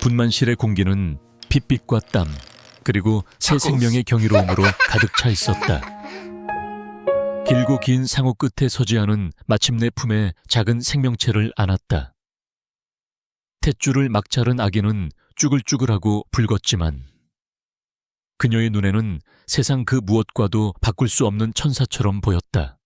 분만실의 공기는 핏빛과 땀, 그리고 새 생명의 경이로움으로 가득 차 있었다. 길고 긴 상호 끝에 서지아는 마침내 품에 작은 생명체를 안았다. 탯줄을 막 자른 아기는 쭈글쭈글하고 붉었지만 그녀의 눈에는 세상 그 무엇과도 바꿀 수 없는 천사처럼 보였다.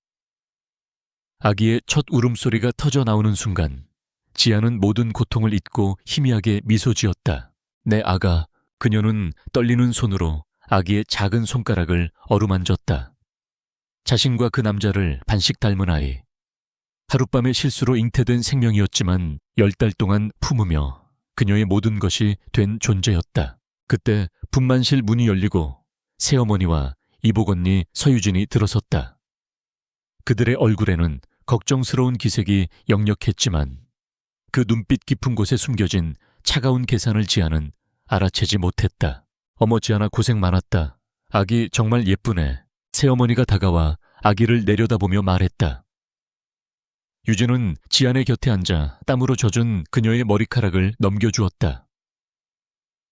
아기의 첫 울음소리가 터져 나오는 순간 지아는 모든 고통을 잊고 희미하게 미소 지었다. 내 아가. 그녀는 떨리는 손으로 아기의 작은 손가락을 어루만졌다. 자신과 그 남자를 반씩 닮은 아이. 하룻밤의 실수로 잉태된 생명이었지만 10달 동안 품으며 그녀의 모든 것이 된 존재였다. 그때 분만실 문이 열리고 새어머니와 이복 언니 서유진이 들어섰다. 그들의 얼굴에는 걱정스러운 기색이 역력했지만 그 눈빛 깊은 곳에 숨겨진 차가운 계산을 지아는 알아채지 못했다. 어머 지아나 고생 많았다. 아기 정말 예쁘네. 새어머니가 다가와 아기를 내려다보며 말했다. 유진은 지안의 곁에 앉아 땀으로 젖은 그녀의 머리카락을 넘겨주었다.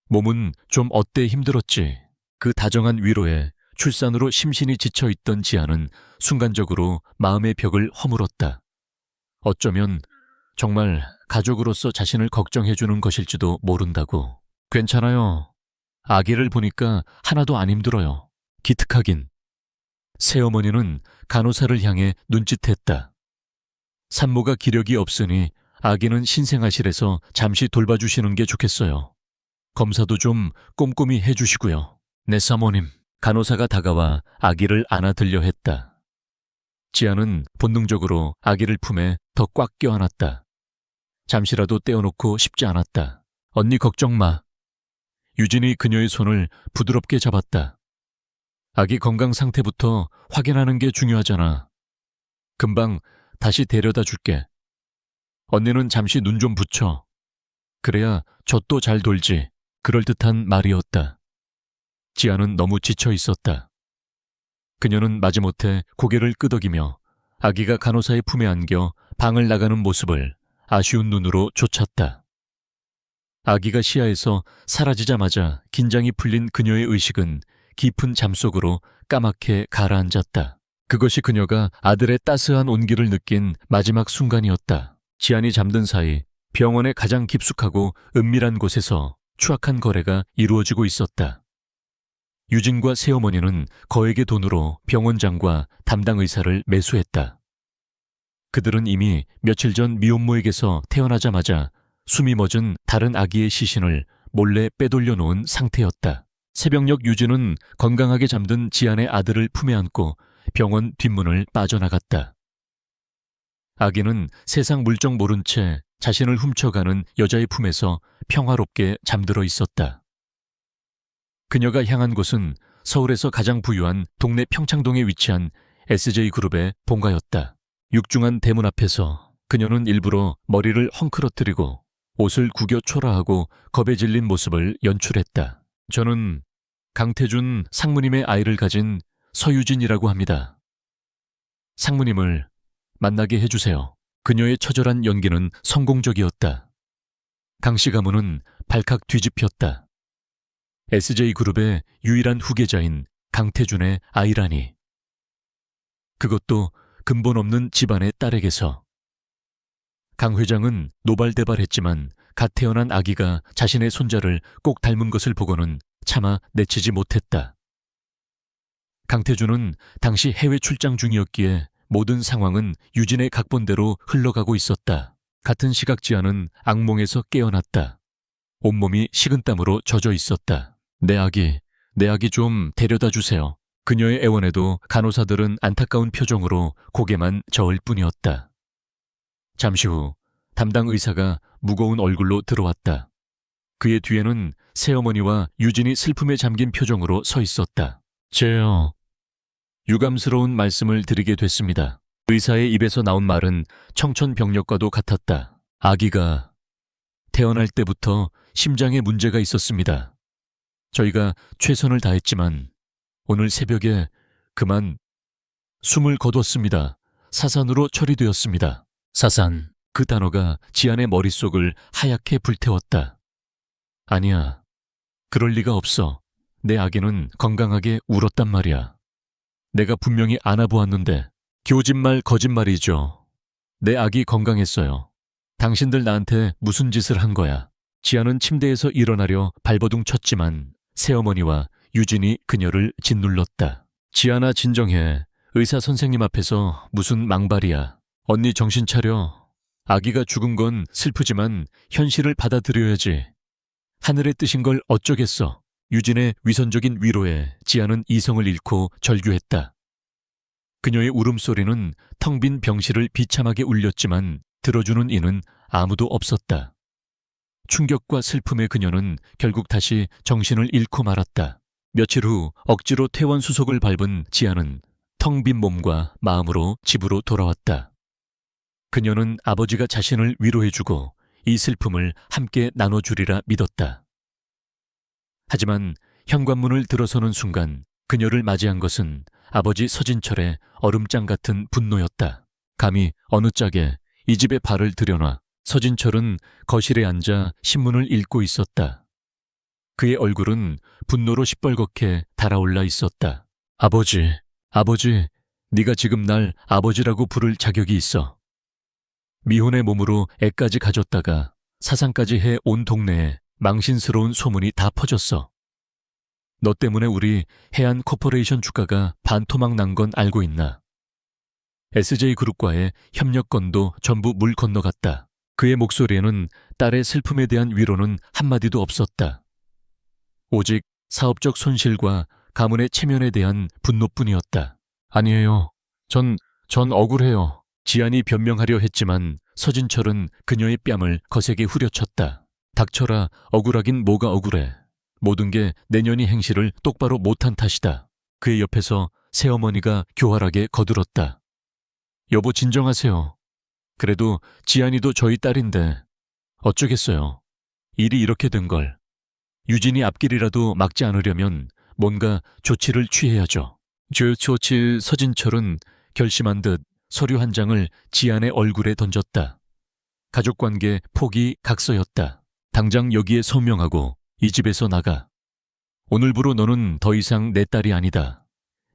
몸은 좀 어때 힘들었지. 그 다정한 위로에 출산으로 심신이 지쳐있던 지안은 순간적으로 마음의 벽을 허물었다. 어쩌면 정말 가족으로서 자신을 걱정해주는 것일지도 모른다고. 괜찮아요. 아기를 보니까 하나도 안 힘들어요. 기특하긴. 새어머니는 간호사를 향해 눈짓했다. 산모가 기력이 없으니 아기는 신생아실에서 잠시 돌봐주시는 게 좋겠어요. 검사도 좀 꼼꼼히 해주시고요. 네 사모님. 간호사가 다가와 아기를 안아들려 했다. 지아는 본능적으로 아기를 품에 더 꽉 껴안았다. 잠시라도 떼어놓고 싶지 않았다. 언니 걱정 마. 유진이 그녀의 손을 부드럽게 잡았다. 아기 건강 상태부터 확인하는 게 중요하잖아. 금방 다시 데려다 줄게. 언니는 잠시 눈 좀 붙여. 그래야 젖도 잘 돌지. 그럴듯한 말이었다. 지아는 너무 지쳐 있었다. 그녀는 마지못해 고개를 끄덕이며 아기가 간호사의 품에 안겨 방을 나가는 모습을 아쉬운 눈으로 쫓았다. 아기가 시야에서 사라지자마자 긴장이 풀린 그녀의 의식은 깊은 잠속으로 까맣게 가라앉았다. 그것이 그녀가 아들의 따스한 온기를 느낀 마지막 순간이었다. 지안이 잠든 사이 병원의 가장 깊숙하고 은밀한 곳에서 추악한 거래가 이루어지고 있었다. 유진과 새어머니는 거액의 돈으로 병원장과 담당 의사를 매수했다. 그들은 이미 며칠 전 미혼모에게서 태어나자마자 숨이 멎은 다른 아기의 시신을 몰래 빼돌려 놓은 상태였다. 새벽녘 유진은 건강하게 잠든 지안의 아들을 품에 안고 병원 뒷문을 빠져나갔다. 아기는 세상 물정 모른 채 자신을 훔쳐가는 여자의 품에서 평화롭게 잠들어 있었다. 그녀가 향한 곳은 서울에서 가장 부유한 동네 평창동에 위치한 SJ그룹의 본가였다. 육중한 대문 앞에서 그녀는 일부러 머리를 헝클어뜨리고 옷을 구겨 초라하고 겁에 질린 모습을 연출했다. 저는 강태준 상무님의 아이를 가진 서유진이라고 합니다. 상무님을 만나게 해주세요. 그녀의 처절한 연기는 성공적이었다. 강씨 가문은 발칵 뒤집혔다. SJ그룹의 유일한 후계자인 강태준의 아이라니. 그것도 근본 없는 집안의 딸에게서. 강 회장은 노발대발했지만 갓 태어난 아기가 자신의 손자를 꼭 닮은 것을 보고는 차마 내치지 못했다. 강태준은 당시 해외 출장 중이었기에 모든 상황은 유진의 각본대로 흘러가고 있었다. 같은 시각 지아는 악몽에서 깨어났다. 온몸이 식은땀으로 젖어 있었다. 내 아기 좀 데려다 주세요. 그녀의 애원에도 간호사들은 안타까운 표정으로 고개만 저을 뿐이었다. 잠시 후 담당 의사가 무거운 얼굴로 들어왔다. 그의 뒤에는 새어머니와 유진이 슬픔에 잠긴 표정으로 서 있었다. 제요. 유감스러운 말씀을 드리게 됐습니다. 의사의 입에서 나온 말은 청천벽력과도 같았다. 아기가 태어날 때부터 심장에 문제가 있었습니다. 저희가 최선을 다했지만 오늘 새벽에 그만 숨을 거뒀습니다. 사산으로 처리되었습니다. 사산. 그 단어가 지안의 머릿속을 하얗게 불태웠다. 아니야. 그럴 리가 없어. 내 아기는 건강하게 울었단 말이야. 내가 분명히 안아보았는데 교짓말 거짓말이죠. 내 아기 건강했어요. 당신들 나한테 무슨 짓을 한 거야. 지아는 침대에서 일어나려 발버둥 쳤지만 새어머니와 유진이 그녀를 짓눌렀다. 지아나 진정해. 의사 선생님 앞에서 무슨 망발이야. 언니 정신 차려. 아기가 죽은 건 슬프지만 현실을 받아들여야지. 하늘의 뜻인 걸 어쩌겠어. 유진의 위선적인 위로에 지아는 이성을 잃고 절규했다. 그녀의 울음소리는 텅 빈 병실을 비참하게 울렸지만 들어주는 이는 아무도 없었다. 충격과 슬픔의 그녀는 결국 다시 정신을 잃고 말았다. 며칠 후 억지로 퇴원 수속을 밟은 지아는 텅 빈 몸과 마음으로 집으로 돌아왔다. 그녀는 아버지가 자신을 위로해주고 이 슬픔을 함께 나눠주리라 믿었다. 하지만 현관문을 들어서는 순간 그녀를 맞이한 것은 아버지 서진철의 얼음장 같은 분노였다. 감히 어느 짝에 이 집에 발을 들여놔. 서진철은 거실에 앉아 신문을 읽고 있었다. 그의 얼굴은 분노로 시뻘겋게 달아올라 있었다. 아버지, 네가 지금 날 아버지라고 부를 자격이 있어. 미혼의 몸으로 애까지 가졌다가 사상까지 해 온 동네에 망신스러운 소문이 다 퍼졌어. 너 때문에 우리 해안 코퍼레이션 주가가 반토막 난 건 알고 있나? SJ그룹과의 협력건도 전부 물 건너갔다. 그의 목소리에는 딸의 슬픔에 대한 위로는 한마디도 없었다. 오직 사업적 손실과 가문의 체면에 대한 분노뿐이었다. 아니에요. 전 억울해요. 지안이 변명하려 했지만 서진철은 그녀의 뺨을 거세게 후려쳤다. 닥쳐라. 억울하긴 뭐가 억울해. 모든 게 내년이 행실을 똑바로 못한 탓이다. 그의 옆에서 새어머니가 교활하게 거들었다. 여보 진정하세요. 그래도 지안이도 저희 딸인데 어쩌겠어요. 일이 이렇게 된 걸. 유진이 앞길이라도 막지 않으려면 뭔가 조치를 취해야죠. 조치. 서진철은 결심한 듯 서류 한 장을 지안의 얼굴에 던졌다. 가족관계 포기 각서였다. 당장 여기에 서명하고 이 집에서 나가. 오늘부로 너는 더 이상 내 딸이 아니다.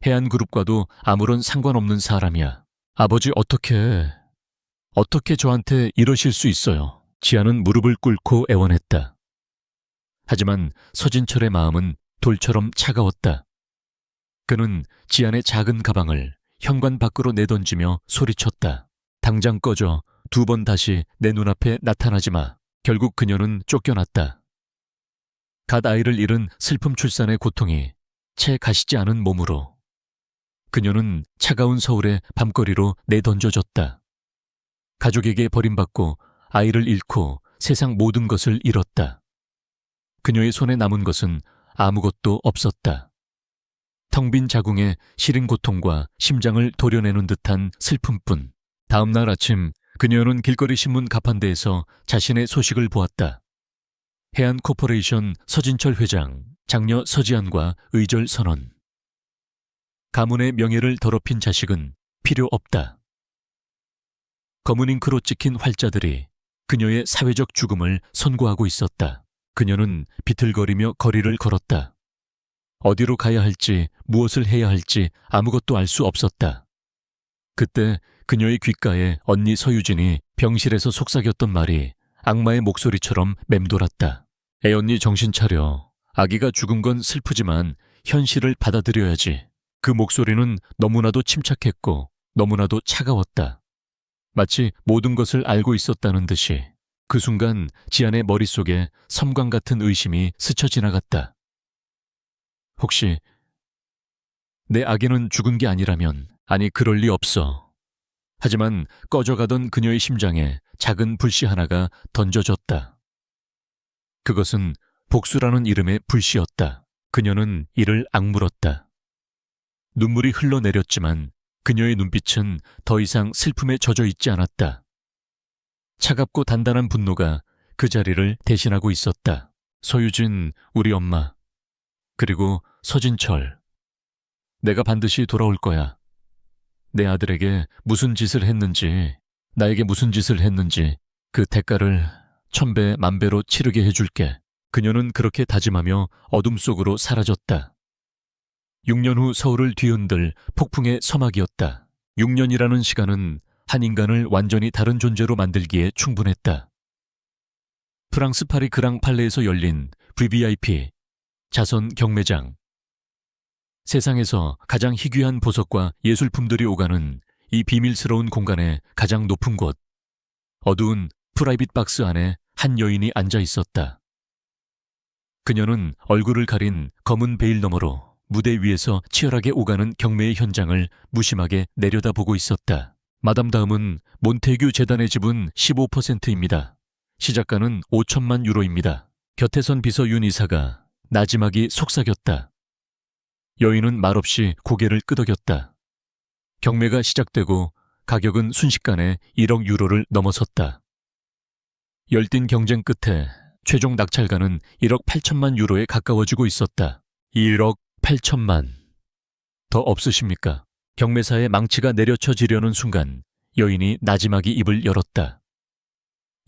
해안그룹과도 아무런 상관없는 사람이야. 아버지 어떻게 저한테 이러실 수 있어요. 지아는 무릎을 꿇고 애원했다. 하지만 서진철의 마음은 돌처럼 차가웠다. 그는 지안의 작은 가방을 현관 밖으로 내던지며 소리쳤다. 당장 꺼져. 2번 다시 내 눈앞에 나타나지 마. 결국 그녀는 쫓겨났다. 갓 아이를 잃은 슬픔 출산의 고통이 채 가시지 않은 몸으로 그녀는 차가운 서울의 밤거리로 내던져졌다. 가족에게 버림받고 아이를 잃고 세상 모든 것을 잃었다. 그녀의 손에 남은 것은 아무것도 없었다. 텅 빈 자궁에 시린 고통과 심장을 도려내는 듯한 슬픔뿐. 다음 날 아침 그녀는 길거리 신문 가판대에서 자신의 소식을 보았다. 해안 코퍼레이션 서진철 회장, 장녀 서지안과 의절 선언. 가문의 명예를 더럽힌 자식은 필요 없다. 검은 잉크로 찍힌 활자들이 그녀의 사회적 죽음을 선고하고 있었다. 그녀는 비틀거리며 거리를 걸었다. 어디로 가야 할지, 무엇을 해야 할지 아무것도 알 수 없었다. 그때 그녀의 귓가에 언니 서유진이 병실에서 속삭였던 말이 악마의 목소리처럼 맴돌았다. 애언니 정신 차려. 아기가 죽은 건 슬프지만 현실을 받아들여야지. 그 목소리는 너무나도 침착했고 너무나도 차가웠다. 마치 모든 것을 알고 있었다는 듯이. 그 순간 지안의 머릿속에 섬광 같은 의심이 스쳐 지나갔다. 혹시 내 아기는 죽은 게 아니라면, 아니 그럴 리 없어. 하지만 꺼져가던 그녀의 심장에 작은 불씨 하나가 던져졌다. 그것은 복수라는 이름의 불씨였다. 그녀는 이를 악물었다. 눈물이 흘러내렸지만 그녀의 눈빛은 더 이상 슬픔에 젖어 있지 않았다. 차갑고 단단한 분노가 그 자리를 대신하고 있었다. 서유진, 우리 엄마. 그리고 서진철. 내가 반드시 돌아올 거야. 내 아들에게 무슨 짓을 했는지, 나에게 무슨 짓을 했는지 그 대가를 1000배, 10,000배로 치르게 해줄게. 그녀는 그렇게 다짐하며 어둠 속으로 사라졌다. 6년 후 서울을 뒤흔들 폭풍의 서막이었다. 6년이라는 시간은 한 인간을 완전히 다른 존재로 만들기에 충분했다. 프랑스 파리 그랑 팔레에서 열린 VVIP 자선 경매장. 세상에서 가장 희귀한 보석과 예술품들이 오가는 이 비밀스러운 공간의 가장 높은 곳. 어두운 프라이빗 박스 안에 한 여인이 앉아 있었다. 그녀는 얼굴을 가린 검은 베일 너머로 무대 위에서 치열하게 오가는 경매의 현장을 무심하게 내려다보고 있었다. 마담 다음은 몬테규 재단의 지분 15%입니다. 시작가는 5천만 유로입니다. 곁에 선 비서 윤 이사가 나지막이 속삭였다. 여인은 말없이 고개를 끄덕였다. 경매가 시작되고 가격은 순식간에 1억 유로를 넘어섰다. 열띤 경쟁 끝에 최종 낙찰가는 1억 8천만 유로에 가까워지고 있었다. 1억 8천만. 더 없으십니까? 경매사의 망치가 내려쳐지려는 순간 여인이 나지막이 입을 열었다.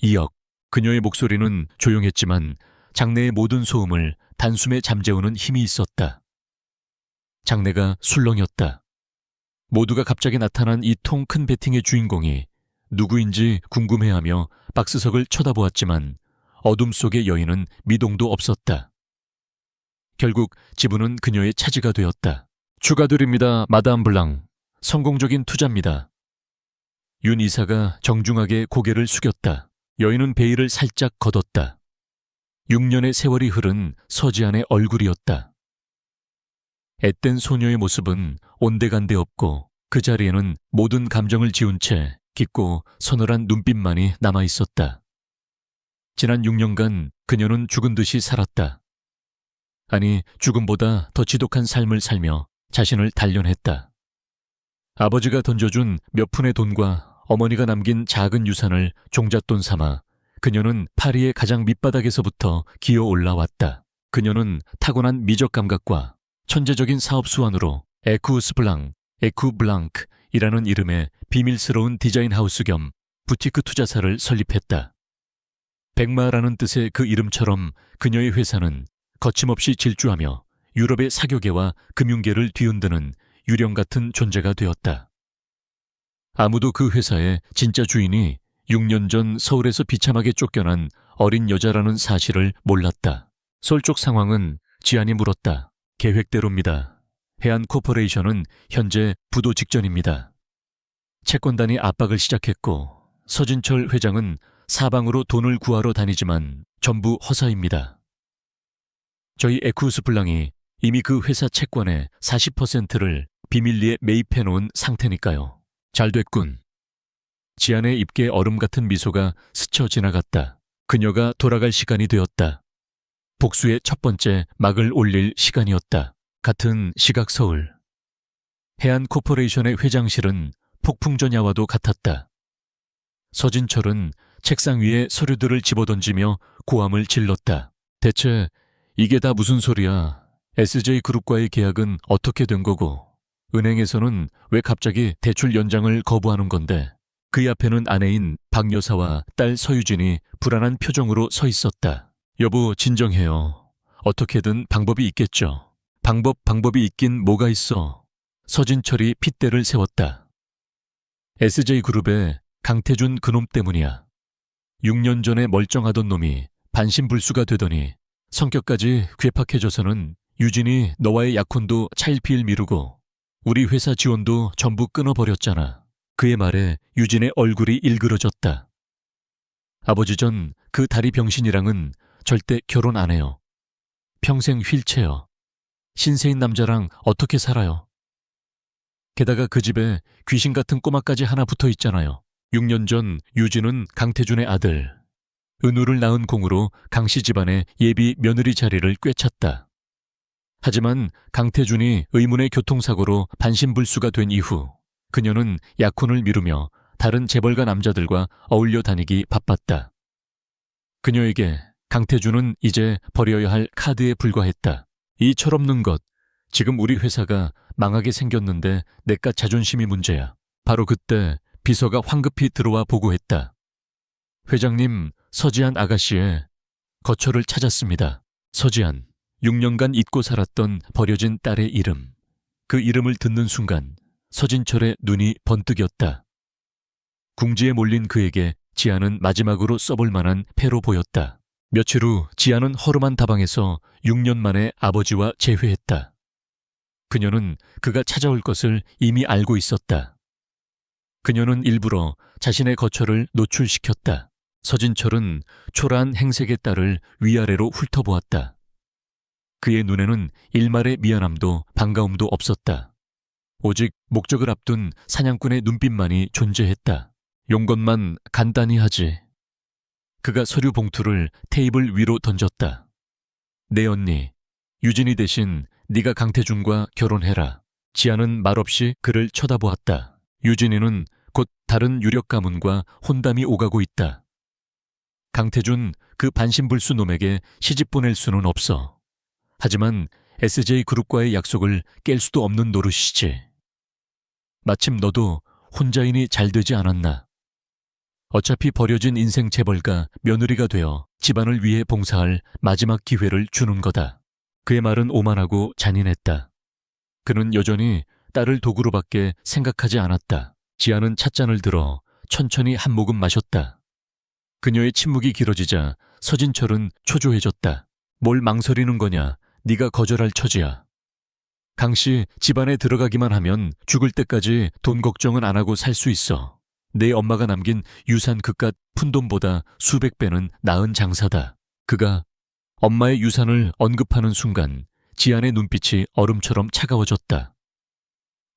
2억. 그녀의 목소리는 조용했지만 장내의 모든 소음을 단숨에 잠재우는 힘이 있었다. 장내가 술렁였다. 모두가 갑자기 나타난 이 통 큰 배팅의 주인공이 누구인지 궁금해하며 박스석을 쳐다보았지만 어둠 속의 여인은 미동도 없었다. 결국 지분은 그녀의 차지가 되었다. 축하드립니다, 마담 블랑. 성공적인 투자입니다. 윤 이사가 정중하게 고개를 숙였다. 여인은 베일을 살짝 걷었다. 6년의 세월이 흐른 서지안의 얼굴이었다. 앳된 소녀의 모습은 온데간데 없고 그 자리에는 모든 감정을 지운 채 깊고 서늘한 눈빛만이 남아있었다. 지난 6년간 그녀는 죽은 듯이 살았다. 아니, 죽음보다 더 지독한 삶을 살며 자신을 단련했다. 아버지가 던져준 몇 푼의 돈과 어머니가 남긴 작은 유산을 종잣돈 삼아 그녀는 파리의 가장 밑바닥에서부터 기어 올라왔다. 그녀는 타고난 미적 감각과 천재적인 사업 수완으로 에쿠스블랑, 에쿠블랑크이라는 이름의 비밀스러운 디자인 하우스 겸 부티크 투자사를 설립했다. 백마라는 뜻의 그 이름처럼 그녀의 회사는 거침없이 질주하며 유럽의 사교계와 금융계를 뒤흔드는 유령 같은 존재가 되었다. 아무도 그 회사의 진짜 주인이 6년 전 서울에서 비참하게 쫓겨난 어린 여자라는 사실을 몰랐다. 서울 쪽 상황은 지안이 물었다. 계획대로입니다. 해안 코퍼레이션은 현재 부도 직전입니다. 채권단이 압박을 시작했고 서진철 회장은 사방으로 돈을 구하러 다니지만 전부 허사입니다. 저희 에쿠스블랑이 이미 그 회사 채권의 40%를 비밀리에 매입해놓은 상태니까요. 잘 됐군. 지안의 입게 얼음 같은 미소가 스쳐 지나갔다. 그녀가 돌아갈 시간이 되었다. 복수의 첫 번째 막을 올릴 시간이었다. 같은 시각 서울. 해안 코퍼레이션의 회장실은 폭풍전야와도 같았다. 서진철은 책상 위에 서류들을 집어던지며 고함을 질렀다. 대체 이게 다 무슨 소리야? SJ그룹과의 계약은 어떻게 된 거고? 은행에서는 왜 갑자기 대출 연장을 거부하는 건데? 그 앞에는 아내인 박 여사와 딸 서유진이 불안한 표정으로 서 있었다. 여보, 진정해요. 어떻게든 방법이 있겠죠. 방법이 있긴 뭐가 있어. 서진철이 핏대를 세웠다. SJ그룹의 강태준 그놈 때문이야. 6년 전에 멀쩡하던 놈이 반신불수가 되더니 성격까지 괴팍해져서는 유진이 너와의 약혼도 차일피일 미루고 우리 회사 지원도 전부 끊어버렸잖아. 그의 말에 유진의 얼굴이 일그러졌다. 아버지 전 그 다리 병신이랑은 절대 결혼 안 해요. 평생 휠체어. 신세인 남자랑 어떻게 살아요? 게다가 그 집에 귀신 같은 꼬마까지 하나 붙어 있잖아요. 6년 전 유진은 강태준의 아들. 은우를 낳은 공으로 강씨 집안의 예비 며느리 자리를 꿰찼다. 하지만 강태준이 의문의 교통사고로 반신불수가 된 이후 그녀는 약혼을 미루며 다른 재벌가 남자들과 어울려 다니기 바빴다. 그녀에게 강태준은 이제 버려야 할 카드에 불과했다. 이 철없는 것, 지금 우리 회사가 망하게 생겼는데 내깟 자존심이 문제야. 바로 그때 비서가 황급히 들어와 보고했다. 회장님, 서지안 아가씨의 거처를 찾았습니다. 서지한, 6년간 잊고 살았던 버려진 딸의 이름. 그 이름을 듣는 순간 서진철의 눈이 번뜩였다. 궁지에 몰린 그에게 지아는 마지막으로 써볼 만한 패로 보였다. 며칠 후 지아는 허름한 다방에서 6년 만에 아버지와 재회했다. 그녀는 그가 찾아올 것을 이미 알고 있었다. 그녀는 일부러 자신의 거처를 노출시켰다. 서진철은 초라한 행색의 딸을 위아래로 훑어보았다. 그의 눈에는 일말의 미안함도 반가움도 없었다. 오직 목적을 앞둔 사냥꾼의 눈빛만이 존재했다. 용건만 간단히 하지. 그가 서류 봉투를 테이블 위로 던졌다. 내 언니, 유진이 대신 네가 강태준과 결혼해라. 지아는 말없이 그를 쳐다보았다. 유진이는 곧 다른 유력 가문과 혼담이 오가고 있다. 강태준 그 반신불수 놈에게 시집 보낼 수는 없어. 하지만 SJ그룹과의 약속을 깰 수도 없는 노릇이지. 마침 너도 혼자이니 잘 되지 않았나. 어차피 버려진 인생 재벌가 며느리가 되어 집안을 위해 봉사할 마지막 기회를 주는 거다. 그의 말은 오만하고 잔인했다. 그는 여전히 딸을 도구로밖에 생각하지 않았다. 지아는 찻잔을 들어 천천히 한 모금 마셨다. 그녀의 침묵이 길어지자 서진철은 초조해졌다. 뭘 망설이는 거냐. 네가 거절할 처지야. 강씨 집안에 들어가기만 하면 죽을 때까지 돈 걱정은 안 하고 살 수 있어. 내 엄마가 남긴 유산 그깟 푼돈보다 수백 배는 나은 장사다. 그가 엄마의 유산을 언급하는 순간 지안의 눈빛이 얼음처럼 차가워졌다.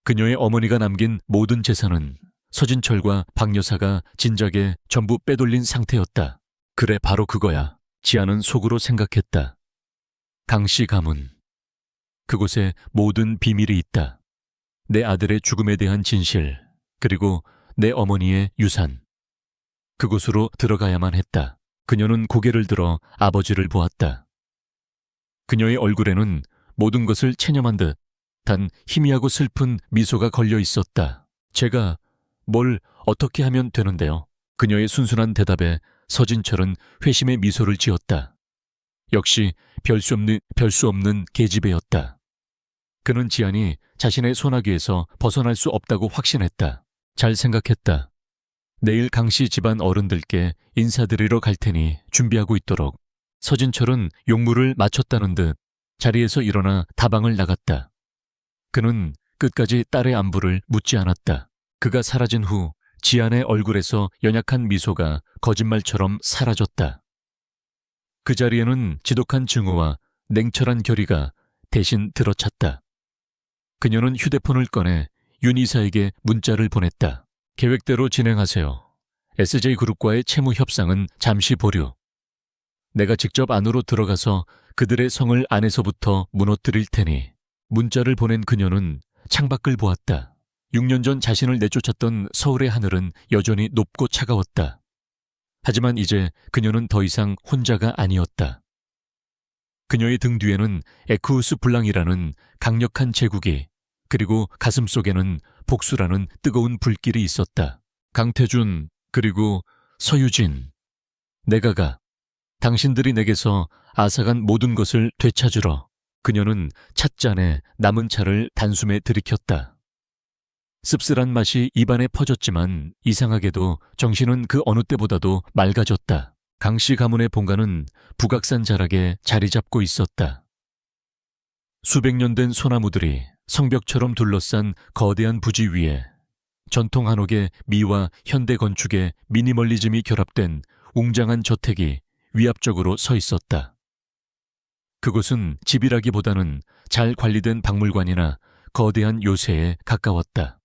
그녀의 어머니가 남긴 모든 재산은 서진철과 박 여사가 진작에 전부 빼돌린 상태였다. 그래, 바로 그거야. 지안은 속으로 생각했다. 강씨 가문. 그곳에 모든 비밀이 있다. 내 아들의 죽음에 대한 진실, 그리고 내 어머니의 유산. 그곳으로 들어가야만 했다. 그녀는 고개를 들어 아버지를 보았다. 그녀의 얼굴에는 모든 것을 체념한 듯 단 희미하고 슬픈 미소가 걸려 있었다. 제가 뭘 어떻게 하면 되는데요? 그녀의 순순한 대답에 서진철은 회심의 미소를 지었다. 역시 별 수 없는 계집애였다. 그는 지안이 자신의 소나기에서 벗어날 수 없다고 확신했다. 잘 생각했다. 내일 강씨 집안 어른들께 인사드리러 갈 테니 준비하고 있도록. 서진철은 용무를 마쳤다는 듯 자리에서 일어나 다방을 나갔다. 그는 끝까지 딸의 안부를 묻지 않았다. 그가 사라진 후 지안의 얼굴에서 연약한 미소가 거짓말처럼 사라졌다. 그 자리에는 지독한 증오와 냉철한 결의가 대신 들어찼다. 그녀는 휴대폰을 꺼내 윤 이사에게 문자를 보냈다. 계획대로 진행하세요. SJ그룹과의 채무 협상은 잠시 보류. 내가 직접 안으로 들어가서 그들의 성을 안에서부터 무너뜨릴 테니. 문자를 보낸 그녀는 창밖을 보았다. 6년 전 자신을 내쫓았던 서울의 하늘은 여전히 높고 차가웠다. 하지만 이제 그녀는 더 이상 혼자가 아니었다. 그녀의 등 뒤에는 에크우스 블랑이라는 강력한 제국이, 그리고 가슴속에는 복수라는 뜨거운 불길이 있었다. 강태준, 그리고 서유진. 내가 가. 당신들이 내게서 앗아간 모든 것을 되찾으러. 그녀는 찻잔에 남은 차를 단숨에 들이켰다. 씁쓸한 맛이 입안에 퍼졌지만 이상하게도 정신은 그 어느 때보다도 맑아졌다. 강씨 가문의 본가는 북악산 자락에 자리 잡고 있었다. 수백 년 된 소나무들이 성벽처럼 둘러싼 거대한 부지 위에 전통 한옥의 미와 현대 건축의 미니멀리즘이 결합된 웅장한 저택이 위압적으로 서 있었다. 그곳은 집이라기보다는 잘 관리된 박물관이나 거대한 요새에 가까웠다.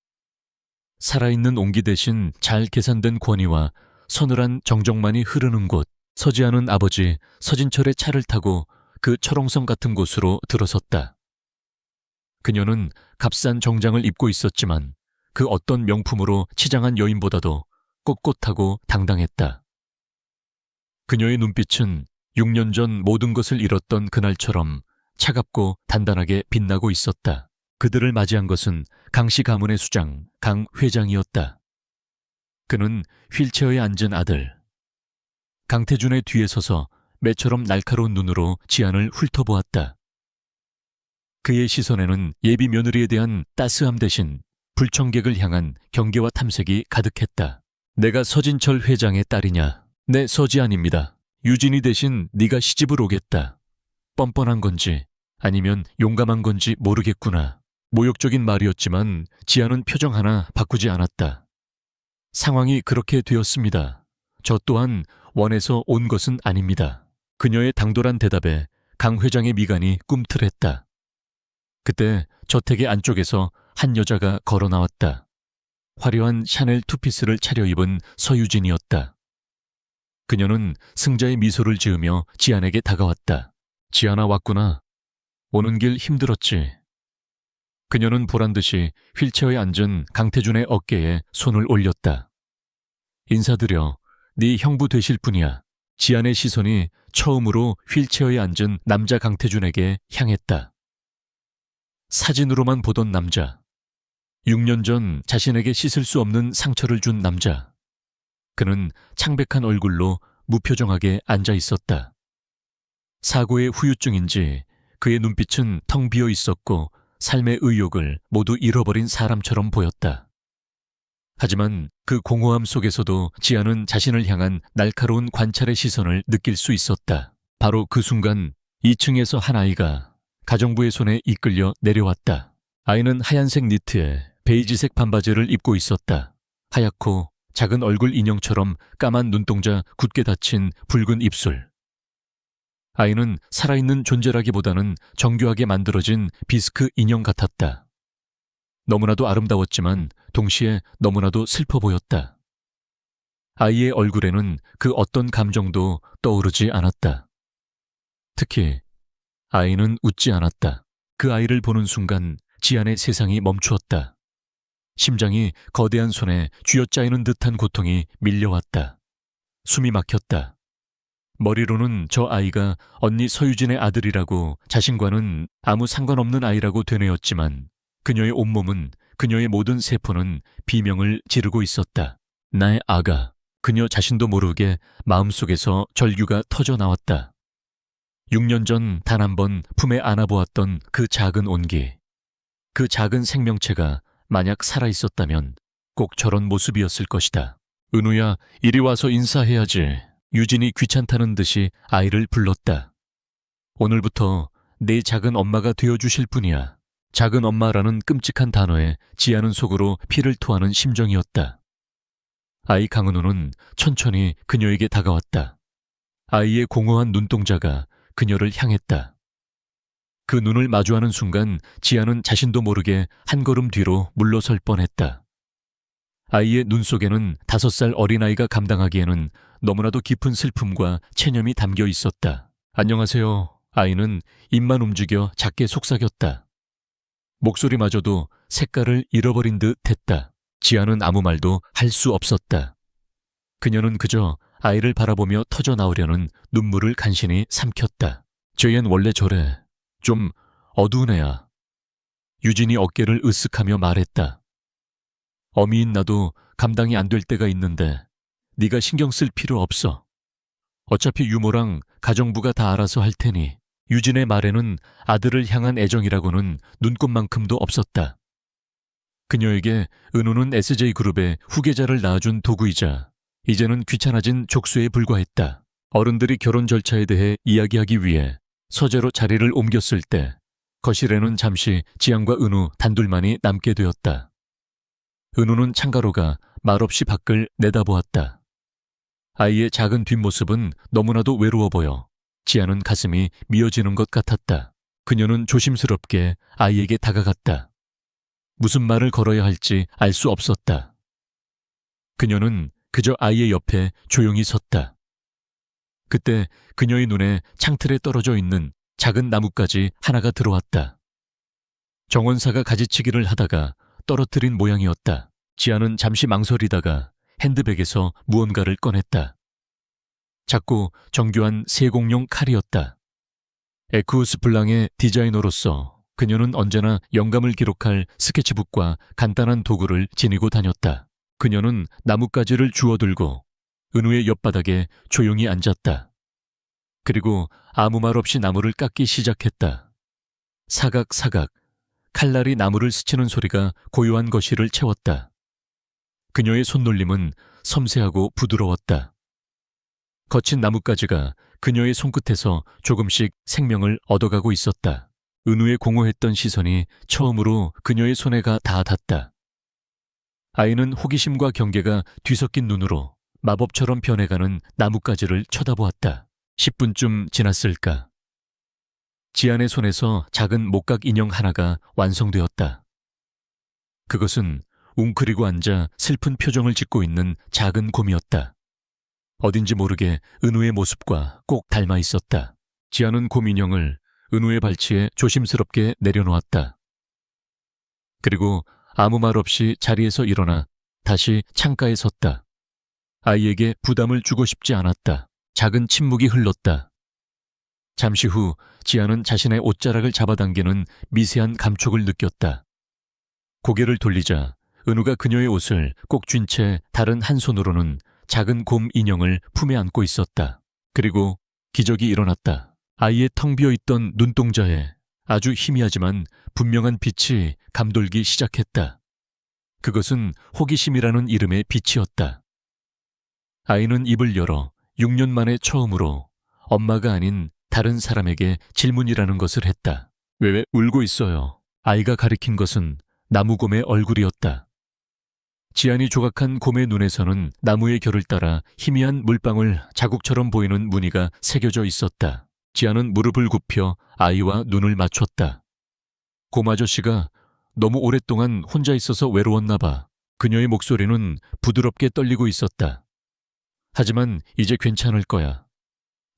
살아있는 온기 대신 잘 계산된 권위와 서늘한 정적만이 흐르는 곳. 서지아는 아버지 서진철의 차를 타고 그 철옹성 같은 곳으로 들어섰다. 그녀는 값싼 정장을 입고 있었지만 그 어떤 명품으로 치장한 여인보다도 꼿꼿하고 당당했다. 그녀의 눈빛은 6년 전 모든 것을 잃었던 그날처럼 차갑고 단단하게 빛나고 있었다. 그들을 맞이한 것은 강씨 가문의 수장, 강 회장이었다. 그는 휠체어에 앉은 아들, 강태준의 뒤에 서서 매처럼 날카로운 눈으로 지안을 훑어보았다. 그의 시선에는 예비 며느리에 대한 따스함 대신 불청객을 향한 경계와 탐색이 가득했다. 내가 서진철 회장의 딸이냐? 네, 서지안입니다. 유진이 대신 네가 시집을 오겠다. 뻔뻔한 건지 아니면 용감한 건지 모르겠구나. 모욕적인 말이었지만 지안은 표정 하나 바꾸지 않았다. 상황이 그렇게 되었습니다. 저 또한 원해서 온 것은 아닙니다. 그녀의 당돌한 대답에 강 회장의 미간이 꿈틀했다. 그때 저택의 안쪽에서 한 여자가 걸어 나왔다. 화려한 샤넬 투피스를 차려입은 서유진이었다. 그녀는 승자의 미소를 지으며 지안에게 다가왔다. 지안아, 왔구나. 오는 길 힘들었지. 그녀는 보란듯이 휠체어에 앉은 강태준의 어깨에 손을 올렸다. 인사드려. 네 형부 되실 분이야. 지안의 시선이 처음으로 휠체어에 앉은 남자 강태준에게 향했다. 사진으로만 보던 남자. 6년 전 자신에게 씻을 수 없는 상처를 준 남자. 그는 창백한 얼굴로 무표정하게 앉아 있었다. 사고의 후유증인지 그의 눈빛은 텅 비어 있었고 삶의 의욕을 모두 잃어버린 사람처럼 보였다. 하지만 그 공허함 속에서도 지안은 자신을 향한 날카로운 관찰의 시선을 느낄 수 있었다. 바로 그 순간 2층에서 한 아이가 가정부의 손에 이끌려 내려왔다. 아이는 하얀색 니트에 베이지색 반바지를 입고 있었다. 하얗고 작은 얼굴 인형처럼 까만 눈동자 굳게 닫힌 붉은 입술. 아이는 살아있는 존재라기보다는 정교하게 만들어진 비스크 인형 같았다. 너무나도 아름다웠지만 동시에 너무나도 슬퍼 보였다. 아이의 얼굴에는 그 어떤 감정도 떠오르지 않았다. 특히 아이는 웃지 않았다. 그 아이를 보는 순간 지안의 세상이 멈추었다. 심장이 거대한 손에 쥐어짜이는 듯한 고통이 밀려왔다. 숨이 막혔다. 머리로는 저 아이가 언니 서유진의 아들이라고 자신과는 아무 상관없는 아이라고 되뇌었지만 그녀의 온몸은, 그녀의 모든 세포는 비명을 지르고 있었다. 나의 아가. 그녀 자신도 모르게 마음속에서 절규가 터져 나왔다. 6년 전 단 한 번 품에 안아보았던 그 작은 온기. 그 작은 생명체가 만약 살아있었다면 꼭 저런 모습이었을 것이다. 은우야, 이리 와서 인사해야지. 유진이 귀찮다는 듯이 아이를 불렀다. 오늘부터 내 작은 엄마가 되어주실 분이야. 작은 엄마라는 끔찍한 단어에 지안은 속으로 피를 토하는 심정이었다. 아이 강은우는 천천히 그녀에게 다가왔다. 아이의 공허한 눈동자가 그녀를 향했다. 그 눈을 마주하는 순간 지안은 자신도 모르게 한 걸음 뒤로 물러설 뻔했다. 아이의 눈 속에는 5살 어린아이가 감당하기에는 너무나도 깊은 슬픔과 체념이 담겨 있었다. 안녕하세요. 아이는 입만 움직여 작게 속삭였다. 목소리마저도 색깔을 잃어버린 듯 했다. 지안은 아무 말도 할 수 없었다. 그녀는 그저 아이를 바라보며 터져 나오려는 눈물을 간신히 삼켰다. 쟤는 원래 저래. 좀 어두운 애야. 유진이 어깨를 으쓱하며 말했다. 어미인 나도 감당이 안 될 때가 있는데 네가 신경 쓸 필요 없어. 어차피 유모랑 가정부가 다 알아서 할 테니. 유진의 말에는 아들을 향한 애정이라고는 눈꼽만큼도 없었다. 그녀에게 은우는 SJ그룹의 후계자를 낳아준 도구이자 이제는 귀찮아진 족수에 불과했다. 어른들이 결혼 절차에 대해 이야기하기 위해 서재로 자리를 옮겼을 때 거실에는 잠시 지안과 은우 단둘만이 남게 되었다. 은우는 창가로가 말없이 밖을 내다보았다. 아이의 작은 뒷모습은 너무나도 외로워 보여 지안은 가슴이 미어지는 것 같았다. 그녀는 조심스럽게 아이에게 다가갔다. 무슨 말을 걸어야 할지 알 수 없었다. 그녀는 그저 아이의 옆에 조용히 섰다. 그때 그녀의 눈에 창틀에 떨어져 있는 작은 나뭇가지 하나가 들어왔다. 정원사가 가지치기를 하다가 떨어뜨린 모양이었다. 지안은 잠시 망설이다가 핸드백에서 무언가를 꺼냈다. 작고 정교한 세공용 칼이었다. 에쿠우스 블랑의 디자이너로서 그녀는 언제나 영감을 기록할 스케치북과 간단한 도구를 지니고 다녔다. 그녀는 나뭇가지를 주워들고 은우의 옆바닥에 조용히 앉았다. 그리고 아무 말 없이 나무를 깎기 시작했다. 사각사각 칼날이 나무를 스치는 소리가 고요한 거실을 채웠다. 그녀의 손놀림은 섬세하고 부드러웠다. 거친 나뭇가지가 그녀의 손끝에서 조금씩 생명을 얻어가고 있었다. 은우의 공허했던 시선이 처음으로 그녀의 손에 다 닿았다. 아이는 호기심과 경계가 뒤섞인 눈으로 마법처럼 변해가는 나뭇가지를 쳐다보았다. 10분쯤 지났을까. 지안의 손에서 작은 목각 인형 하나가 완성되었다. 그것은 웅크리고 앉아 슬픈 표정을 짓고 있는 작은 곰이었다. 어딘지 모르게 은우의 모습과 꼭 닮아 있었다. 지안은 곰 인형을 은우의 발치에 조심스럽게 내려놓았다. 그리고 아무 말 없이 자리에서 일어나 다시 창가에 섰다. 아이에게 부담을 주고 싶지 않았다. 작은 침묵이 흘렀다. 잠시 후 지안은 자신의 옷자락을 잡아당기는 미세한 감촉을 느꼈다. 고개를 돌리자 은우가 그녀의 옷을 꼭 쥔 채 다른 한 손으로는 작은 곰 인형을 품에 안고 있었다. 그리고 기적이 일어났다. 아이의 텅 비어있던 눈동자에 아주 희미하지만 분명한 빛이 감돌기 시작했다. 그것은 호기심이라는 이름의 빛이었다. 아이는 입을 열어 6년 만에 처음으로 엄마가 아닌 다른 사람에게 질문이라는 것을 했다. 왜 울고 있어요? 아이가 가리킨 것은 나무곰의 얼굴이었다. 지안이 조각한 곰의 눈에서는 나무의 결을 따라 희미한 물방울 자국처럼 보이는 무늬가 새겨져 있었다. 지안은 무릎을 굽혀 아이와 눈을 맞췄다. 곰 아저씨가 너무 오랫동안 혼자 있어서 외로웠나 봐. 그녀의 목소리는 부드럽게 떨리고 있었다. 하지만 이제 괜찮을 거야.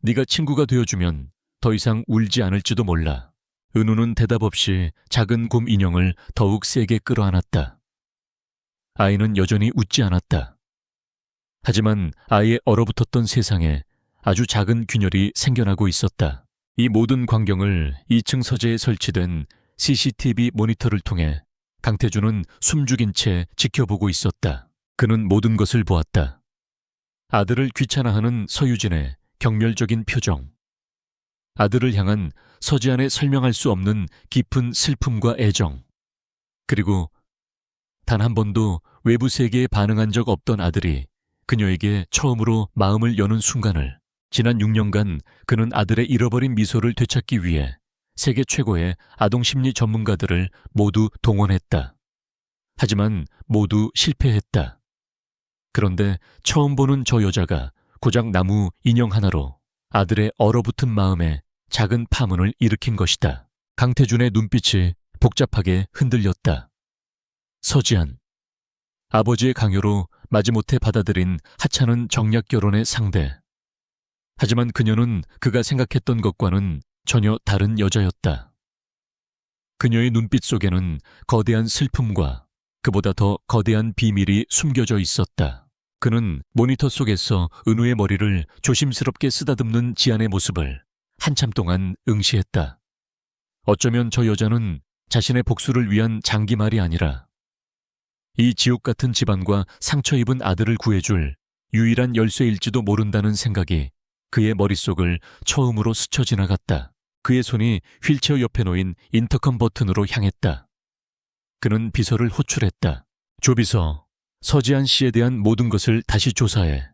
네가 친구가 되어주면 더 이상 울지 않을지도 몰라. 은우는 대답 없이 작은 곰 인형을 더욱 세게 끌어안았다. 아이는 여전히 웃지 않았다. 하지만 아이의 얼어붙었던 세상에 아주 작은 균열이 생겨나고 있었다. 이 모든 광경을 2층 서재에 설치된 CCTV 모니터를 통해 강태준은 숨죽인 채 지켜보고 있었다. 그는 모든 것을 보았다. 아들을 귀찮아하는 서유진의 경멸적인 표정, 아들을 향한 서지안의 설명할 수 없는 깊은 슬픔과 애정, 그리고 단 한 번도 외부 세계에 반응한 적 없던 아들이 그녀에게 처음으로 마음을 여는 순간을. 지난 6년간 그는 아들의 잃어버린 미소를 되찾기 위해 세계 최고의 아동심리 전문가들을 모두 동원했다. 하지만 모두 실패했다. 그런데 처음 보는 저 여자가 고작 나무 인형 하나로 아들의 얼어붙은 마음에 작은 파문을 일으킨 것이다. 강태준의 눈빛이 복잡하게 흔들렸다. 서지안. 아버지의 강요로 마지못해 받아들인 하찮은 정략 결혼의 상대. 하지만 그녀는 그가 생각했던 것과는 전혀 다른 여자였다. 그녀의 눈빛 속에는 거대한 슬픔과 그보다 더 거대한 비밀이 숨겨져 있었다. 그는 모니터 속에서 은우의 머리를 조심스럽게 쓰다듬는 지안의 모습을 한참 동안 응시했다. 어쩌면 저 여자는 자신의 복수를 위한 장기말이 아니라 이 지옥 같은 집안과 상처 입은 아들을 구해줄 유일한 열쇠일지도 모른다는 생각이 그의 머릿속을 처음으로 스쳐 지나갔다. 그의 손이 휠체어 옆에 놓인 인터컴 버튼으로 향했다. 그는 비서를 호출했다. 조비서, 서지안 씨에 대한 모든 것을 다시 조사해.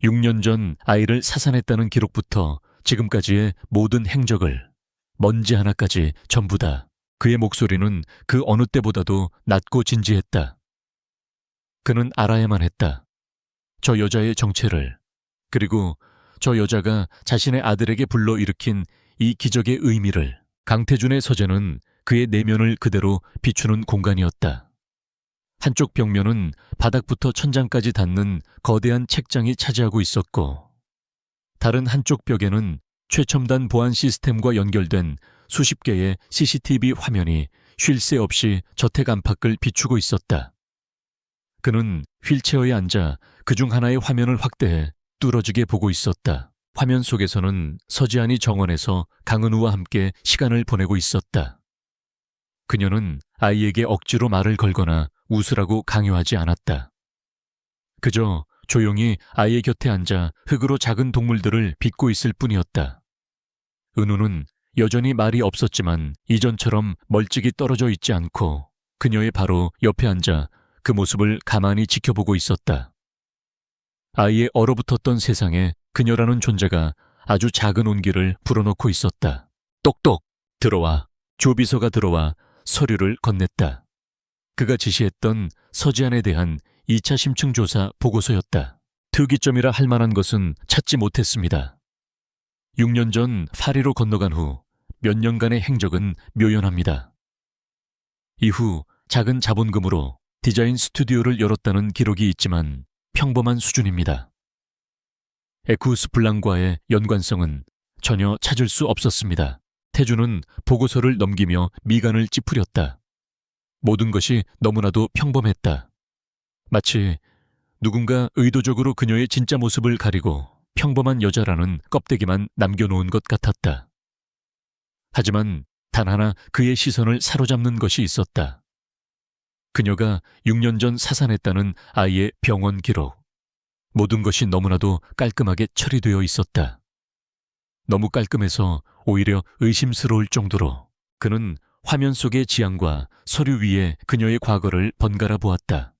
6년 전 아이를 사산했다는 기록부터 지금까지의 모든 행적을, 먼지 하나까지 전부 다. 그의 목소리는 그 어느 때보다도 낮고 진지했다. 그는 알아야만 했다. 저 여자의 정체를, 그리고 저 여자가 자신의 아들에게 불러일으킨 이 기적의 의미를. 강태준의 서재는 그의 내면을 그대로 비추는 공간이었다. 한쪽 벽면은 바닥부터 천장까지 닿는 거대한 책장이 차지하고 있었고, 다른 한쪽 벽에는 최첨단 보안 시스템과 연결된 수십 개의 CCTV 화면이 쉴 새 없이 저택 안팎을 비추고 있었다. 그는 휠체어에 앉아 그중 하나의 화면을 확대해 뚫어지게 보고 있었다. 화면 속에서는 서지안이 정원에서 강은우와 함께 시간을 보내고 있었다. 그녀는 아이에게 억지로 말을 걸거나 웃으라고 강요하지 않았다. 그저 조용히 아이의 곁에 앉아 흙으로 작은 동물들을 빚고 있을 뿐이었다. 은우는 여전히 말이 없었지만 이전처럼 멀찍이 떨어져 있지 않고 그녀의 바로 옆에 앉아 그 모습을 가만히 지켜보고 있었다. 아이의 얼어붙었던 세상에 그녀라는 존재가 아주 작은 온기를 불어넣고 있었다. 똑똑! 들어와. 조비서가 들어와 서류를 건넸다. 그가 지시했던 서지안에 대한 2차 심층 조사 보고서였다. 특이점이라 할 만한 것은 찾지 못했습니다. 6년 전 파리로 건너간 후 몇 년간의 행적은 묘연합니다. 이후 작은 자본금으로 디자인 스튜디오를 열었다는 기록이 있지만 평범한 수준입니다. 에쿠스 블랑과의 연관성은 전혀 찾을 수 없었습니다. 태주는 보고서를 넘기며 미간을 찌푸렸다. 모든 것이 너무나도 평범했다. 마치 누군가 의도적으로 그녀의 진짜 모습을 가리고 평범한 여자라는 껍데기만 남겨놓은 것 같았다. 하지만 단 하나 그의 시선을 사로잡는 것이 있었다. 그녀가 6년 전 사산했다는 아이의 병원 기록. 모든 것이 너무나도 깔끔하게 처리되어 있었다. 너무 깔끔해서 오히려 의심스러울 정도로 그는 화면 속의 지향과 서류 위에 그녀의 과거를 번갈아 보았다.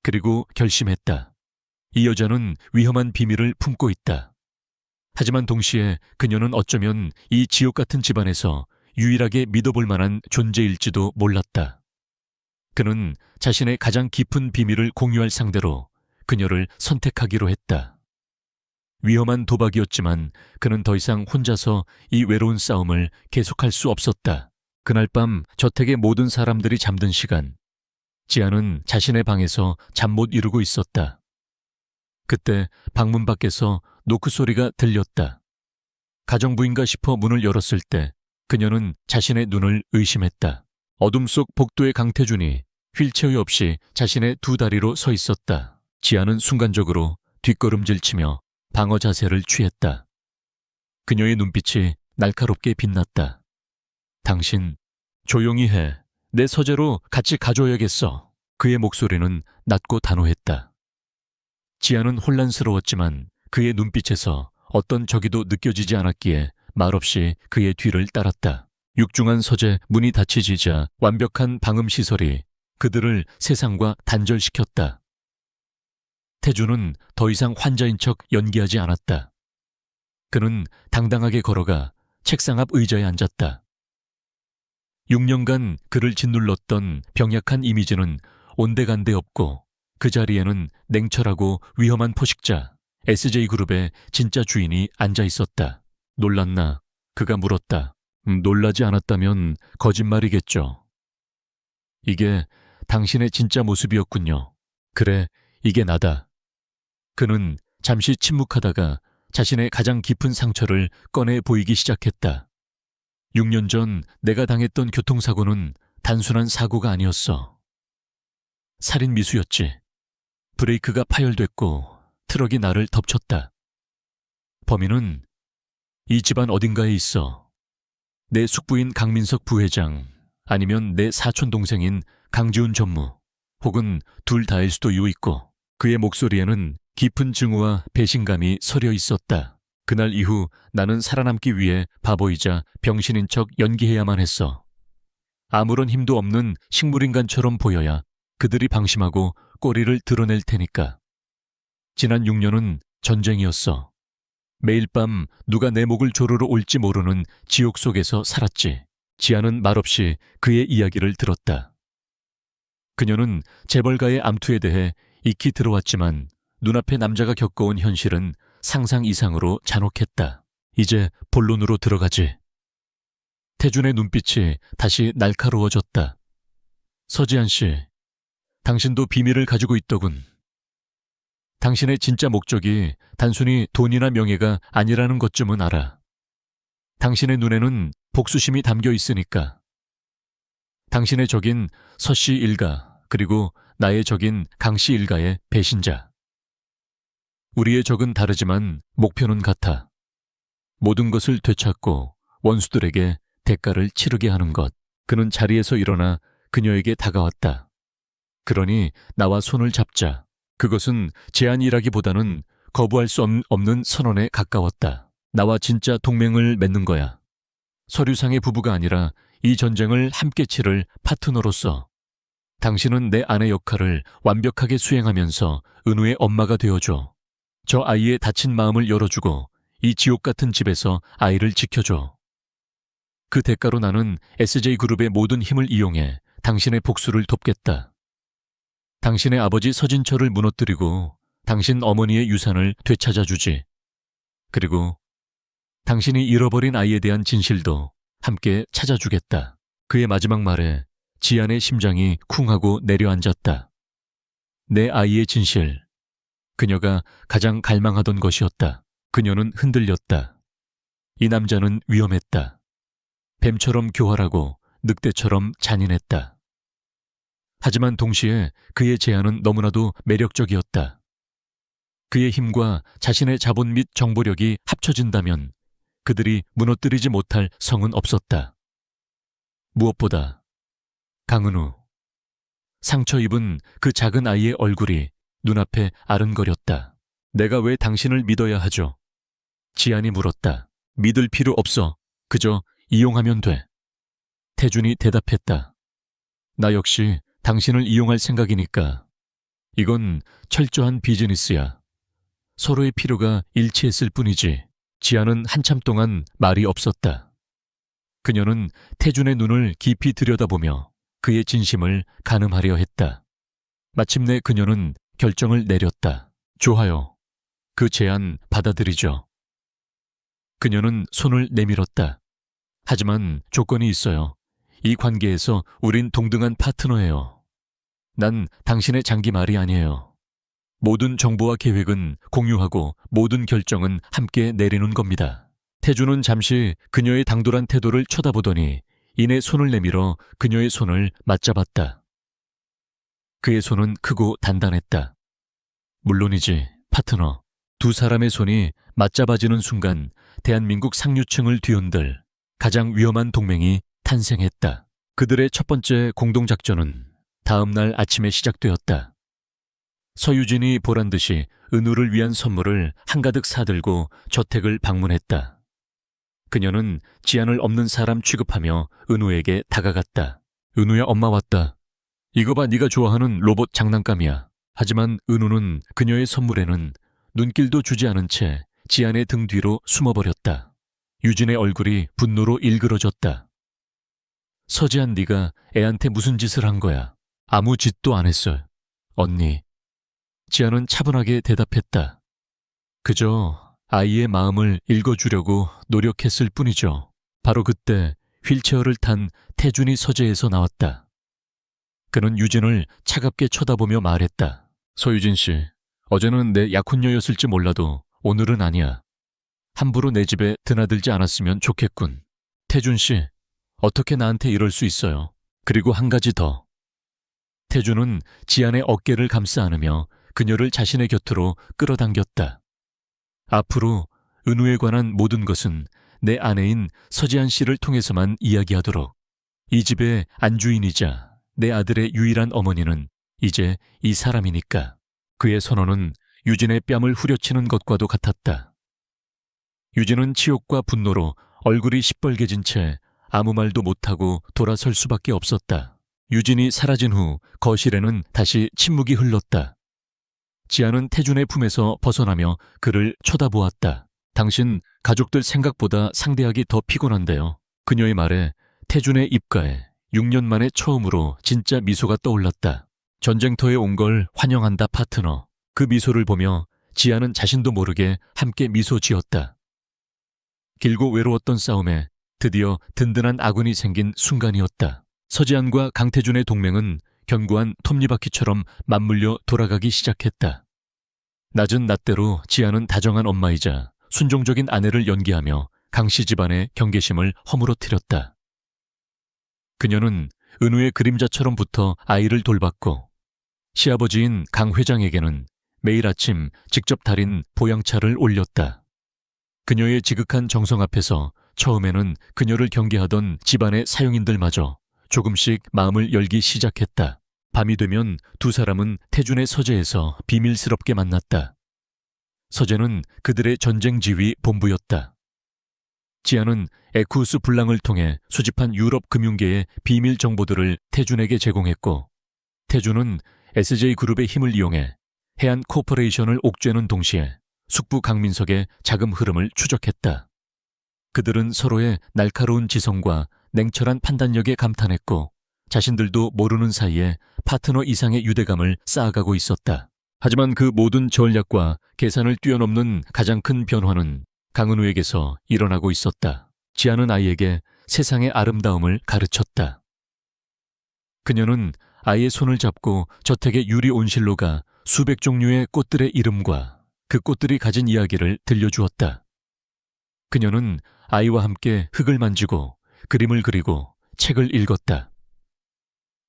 그리고 결심했다. 이 여자는 위험한 비밀을 품고 있다. 하지만 동시에 그녀는 어쩌면 이 지옥 같은 집안에서 유일하게 믿어볼 만한 존재일지도 몰랐다. 그는 자신의 가장 깊은 비밀을 공유할 상대로 그녀를 선택하기로 했다. 위험한 도박이었지만 그는 더 이상 혼자서 이 외로운 싸움을 계속할 수 없었다. 그날 밤 저택의 모든 사람들이 잠든 시간, 지아는 자신의 방에서 잠 못 이루고 있었다. 그때 방문 밖에서 노크 소리가 들렸다. 가정부인가 싶어 문을 열었을 때 그녀는 자신의 눈을 의심했다. 어둠 속 복도의 강태준이 휠체어 없이 자신의 두 다리로 서 있었다. 지아는 순간적으로 뒷걸음질치며 방어 자세를 취했다. 그녀의 눈빛이 날카롭게 빛났다. 당신, 조용히 해. 내 서재로 같이 가줘야겠어. 그의 목소리는 낮고 단호했다. 지아는 혼란스러웠지만 그의 눈빛에서 어떤 적이도 느껴지지 않았기에 말없이 그의 뒤를 따랐다. 육중한 서재 문이 닫히지자 완벽한 방음시설이 그들을 세상과 단절시켰다. 태주는 더 이상 환자인 척 연기하지 않았다. 그는 당당하게 걸어가 책상 앞 의자에 앉았다. 6년간 그를 짓눌렀던 병약한 이미지는 온데간데 없고 그 자리에는 냉철하고 위험한 포식자 SJ그룹의 진짜 주인이 앉아 있었다. 놀랐나? 그가 물었다. 놀라지 않았다면 거짓말이겠죠. 이게 당신의 진짜 모습이었군요. 그래, 이게 나다. 그는 잠시 침묵하다가 자신의 가장 깊은 상처를 꺼내 보이기 시작했다. 6년 전 내가 당했던 교통사고는 단순한 사고가 아니었어. 살인 미수였지. 브레이크가 파열됐고 트럭이 나를 덮쳤다. 범인은 이 집안 어딘가에 있어. 내 숙부인 강민석 부회장, 아니면 내 사촌 동생인 강지훈 전무, 혹은 둘 다일 수도 있고. 그의 목소리에는 깊은 증오와 배신감이 서려 있었다. 그날 이후 나는 살아남기 위해 바보이자 병신인 척 연기해야만 했어. 아무런 힘도 없는 식물인간처럼 보여야 그들이 방심하고 꼬리를 드러낼 테니까. 지난 6년은 전쟁이었어. 매일 밤 누가 내 목을 조르러 올지 모르는 지옥 속에서 살았지. 지아는 말없이 그의 이야기를 들었다. 그녀는 재벌가의 암투에 대해 익히 들어왔지만 눈앞에 남자가 겪어온 현실은 상상 이상으로 잔혹했다. 이제 본론으로 들어가지. 태준의 눈빛이 다시 날카로워졌다. 서지안 씨, 당신도 비밀을 가지고 있더군. 당신의 진짜 목적이 단순히 돈이나 명예가 아니라는 것쯤은 알아. 당신의 눈에는 복수심이 담겨 있으니까. 당신의 적인 서씨 일가, 그리고 나의 적인 강씨 일가의 배신자. 우리의 적은 다르지만 목표는 같아. 모든 것을 되찾고 원수들에게 대가를 치르게 하는 것. 그는 자리에서 일어나 그녀에게 다가왔다. 그러니 나와 손을 잡자. 그것은 제안이라기보다는 거부할 수 없는 선언에 가까웠다. 나와 진짜 동맹을 맺는 거야. 서류상의 부부가 아니라 이 전쟁을 함께 치를 파트너로서. 당신은 내 아내 역할을 완벽하게 수행하면서 은우의 엄마가 되어줘. 저 아이의 다친 마음을 열어주고 이 지옥 같은 집에서 아이를 지켜줘. 그 대가로 나는 SJ그룹의 모든 힘을 이용해 당신의 복수를 돕겠다. 당신의 아버지 서진철을 무너뜨리고 당신 어머니의 유산을 되찾아주지. 그리고 당신이 잃어버린 아이에 대한 진실도 함께 찾아주겠다. 그의 마지막 말에 지안의 심장이 쿵하고 내려앉았다. 내 아이의 진실. 그녀가 가장 갈망하던 것이었다. 그녀는 흔들렸다. 이 남자는 위험했다. 뱀처럼 교활하고 늑대처럼 잔인했다. 하지만 동시에 그의 제안은 너무나도 매력적이었다. 그의 힘과 자신의 자본 및 정보력이 합쳐진다면 그들이 무너뜨리지 못할 성은 없었다. 무엇보다 강은우. 상처 입은 그 작은 아이의 얼굴이 눈앞에 아른거렸다. 내가 왜 당신을 믿어야 하죠? 지안이 물었다. 믿을 필요 없어. 그저 이용하면 돼. 태준이 대답했다. 나 역시 당신을 이용할 생각이니까. 이건 철저한 비즈니스야. 서로의 필요가 일치했을 뿐이지. 지안은 한참 동안 말이 없었다. 그녀는 태준의 눈을 깊이 들여다보며 그의 진심을 가늠하려 했다. 마침내 그녀는 결정을 내렸다. 좋아요. 그 제안 받아들이죠. 그녀는 손을 내밀었다. 하지만 조건이 있어요. 이 관계에서 우린 동등한 파트너예요. 난 당신의 장기말이 아니에요. 모든 정보와 계획은 공유하고 모든 결정은 함께 내리는 겁니다. 태준은 잠시 그녀의 당돌한 태도를 쳐다보더니 이내 손을 내밀어 그녀의 손을 맞잡았다. 그의 손은 크고 단단했다. 물론이지, 파트너. 두 사람의 손이 맞잡아지는 순간 대한민국 상류층을 뒤흔들 가장 위험한 동맹이 탄생했다. 그들의 첫 번째 공동작전은 다음 날 아침에 시작되었다. 서유진이 보란듯이 은우를 위한 선물을 한가득 사들고 저택을 방문했다. 그녀는 지안을 없는 사람 취급하며 은우에게 다가갔다. 은우야, 엄마 왔다. 이거 봐, 네가 좋아하는 로봇 장난감이야. 하지만 은우는 그녀의 선물에는 눈길도 주지 않은 채 지안의 등 뒤로 숨어버렸다. 유진의 얼굴이 분노로 일그러졌다. 서지안, 네가 애한테 무슨 짓을 한 거야? 아무 짓도 안 했어요. 언니. 지안은 차분하게 대답했다. 그저 아이의 마음을 읽어주려고 노력했을 뿐이죠. 바로 그때 휠체어를 탄 태준이 서재에서 나왔다. 그는 유진을 차갑게 쳐다보며 말했다. 서유진 씨, 어제는 내 약혼녀였을지 몰라도 오늘은 아니야. 함부로 내 집에 드나들지 않았으면 좋겠군. 태준 씨, 어떻게 나한테 이럴 수 있어요? 그리고 한 가지 더. 태준은 지안의 어깨를 감싸 안으며 그녀를 자신의 곁으로 끌어당겼다. 앞으로 은우에 관한 모든 것은 내 아내인 서지안 씨를 통해서만 이야기하도록. 이 집의 안주인이자 내 아들의 유일한 어머니는 이제 이 사람이니까. 그의 선언은 유진의 뺨을 후려치는 것과도 같았다. 유진은 치욕과 분노로 얼굴이 시뻘개진 채 아무 말도 못하고 돌아설 수밖에 없었다. 유진이 사라진 후 거실에는 다시 침묵이 흘렀다. 지안은 태준의 품에서 벗어나며 그를 쳐다보았다. 당신 가족들 생각보다 상대하기 더 피곤한데요. 그녀의 말에 태준의 입가에 6년 만에 처음으로 진짜 미소가 떠올랐다. 전쟁터에 온 걸 환영한다, 파트너. 그 미소를 보며 지안은 자신도 모르게 함께 미소 지었다. 길고 외로웠던 싸움에 드디어 든든한 아군이 생긴 순간이었다. 서지안과 강태준의 동맹은 견고한 톱니바퀴처럼 맞물려 돌아가기 시작했다. 낮은 낮대로 지안은 다정한 엄마이자 순종적인 아내를 연기하며 강씨 집안의 경계심을 허물어뜨렸다. 그녀는 은우의 그림자처럼 붙어 아이를 돌봤고 시아버지인 강 회장에게는 매일 아침 직접 달인 보양차를 올렸다. 그녀의 지극한 정성 앞에서 처음에는 그녀를 경계하던 집안의 사용인들마저 조금씩 마음을 열기 시작했다. 밤이 되면 두 사람은 태준의 서재에서 비밀스럽게 만났다. 서재는 그들의 전쟁 지휘 본부였다. 지안은 에쿠스 블랑을 통해 수집한 유럽 금융계의 비밀 정보들을 태준에게 제공했고, 태준은 SJ그룹의 힘을 이용해 해안 코퍼레이션을 옥죄는 동시에 숙부 강민석의 자금 흐름을 추적했다. 그들은 서로의 날카로운 지성과 냉철한 판단력에 감탄했고, 자신들도 모르는 사이에 파트너 이상의 유대감을 쌓아가고 있었다. 하지만 그 모든 전략과 계산을 뛰어넘는 가장 큰 변화는 강은우에게서 일어나고 있었다. 지안은 아이에게 세상의 아름다움을 가르쳤다. 그녀는 아이의 손을 잡고 저택의 유리 온실로가 수백 종류의 꽃들의 이름과 그 꽃들이 가진 이야기를 들려주었다. 그녀는 아이와 함께 흙을 만지고 그림을 그리고 책을 읽었다.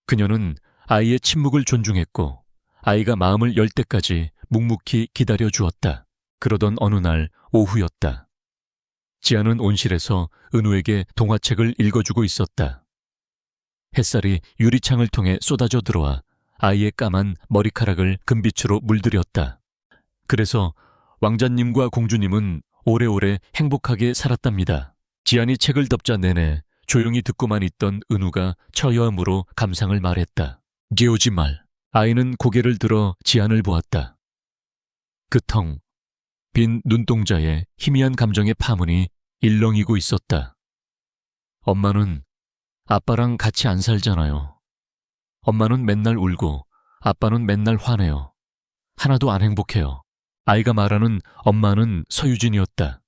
그녀는 아이의 침묵을 존중했고 아이가 마음을 열 때까지 묵묵히 기다려 주었다. 그러던 어느 날 오후였다. 지안은 온실에서 은우에게 동화책을 읽어주고 있었다. 햇살이 유리창을 통해 쏟아져 들어와 아이의 까만 머리카락을 금빛으로 물들였다. 그래서 왕자님과 공주님은 오래오래 행복하게 살았답니다. 지안이 책을 덮자 내내 조용히 듣고만 있던 은우가 처여함으로 감상을 말했다. 게오지 말. 아이는 고개를 들어 지안을 보았다. 그 텅 빈 눈동자에 희미한 감정의 파문이 일렁이고 있었다. 엄마는 아빠랑 같이 안 살잖아요. 엄마는 맨날 울고 아빠는 맨날 화내요. 하나도 안 행복해요. 아이가 말하는 엄마는 서유진이었다.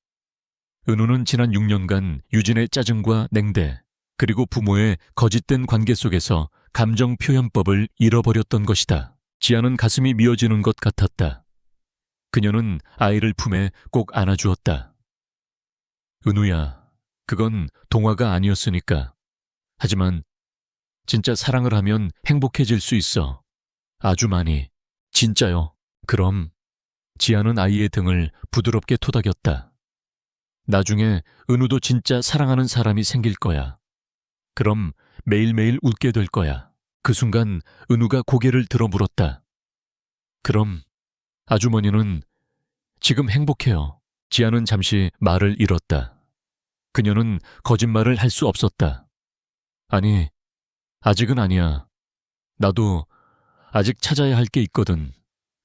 은우는 지난 6년간 유진의 짜증과 냉대, 그리고 부모의 거짓된 관계 속에서 감정 표현법을 잃어버렸던 것이다. 지안은 가슴이 미어지는 것 같았다. 그녀는 아이를 품에 꼭 안아주었다. 은우야, 그건 동화가 아니었으니까. 하지만 진짜 사랑을 하면 행복해질 수 있어. 아주 많이. 진짜요. 그럼. 지안은 아이의 등을 부드럽게 토닥였다. 나중에 은우도 진짜 사랑하는 사람이 생길 거야. 그럼 매일매일 웃게 될 거야. 그 순간 은우가 고개를 들어 물었다. 그럼 아주머니는 지금 행복해요. 지안은 잠시 말을 잃었다. 그녀는 거짓말을 할 수 없었다. 아니, 아직은 아니야. 나도 아직 찾아야 할 게 있거든.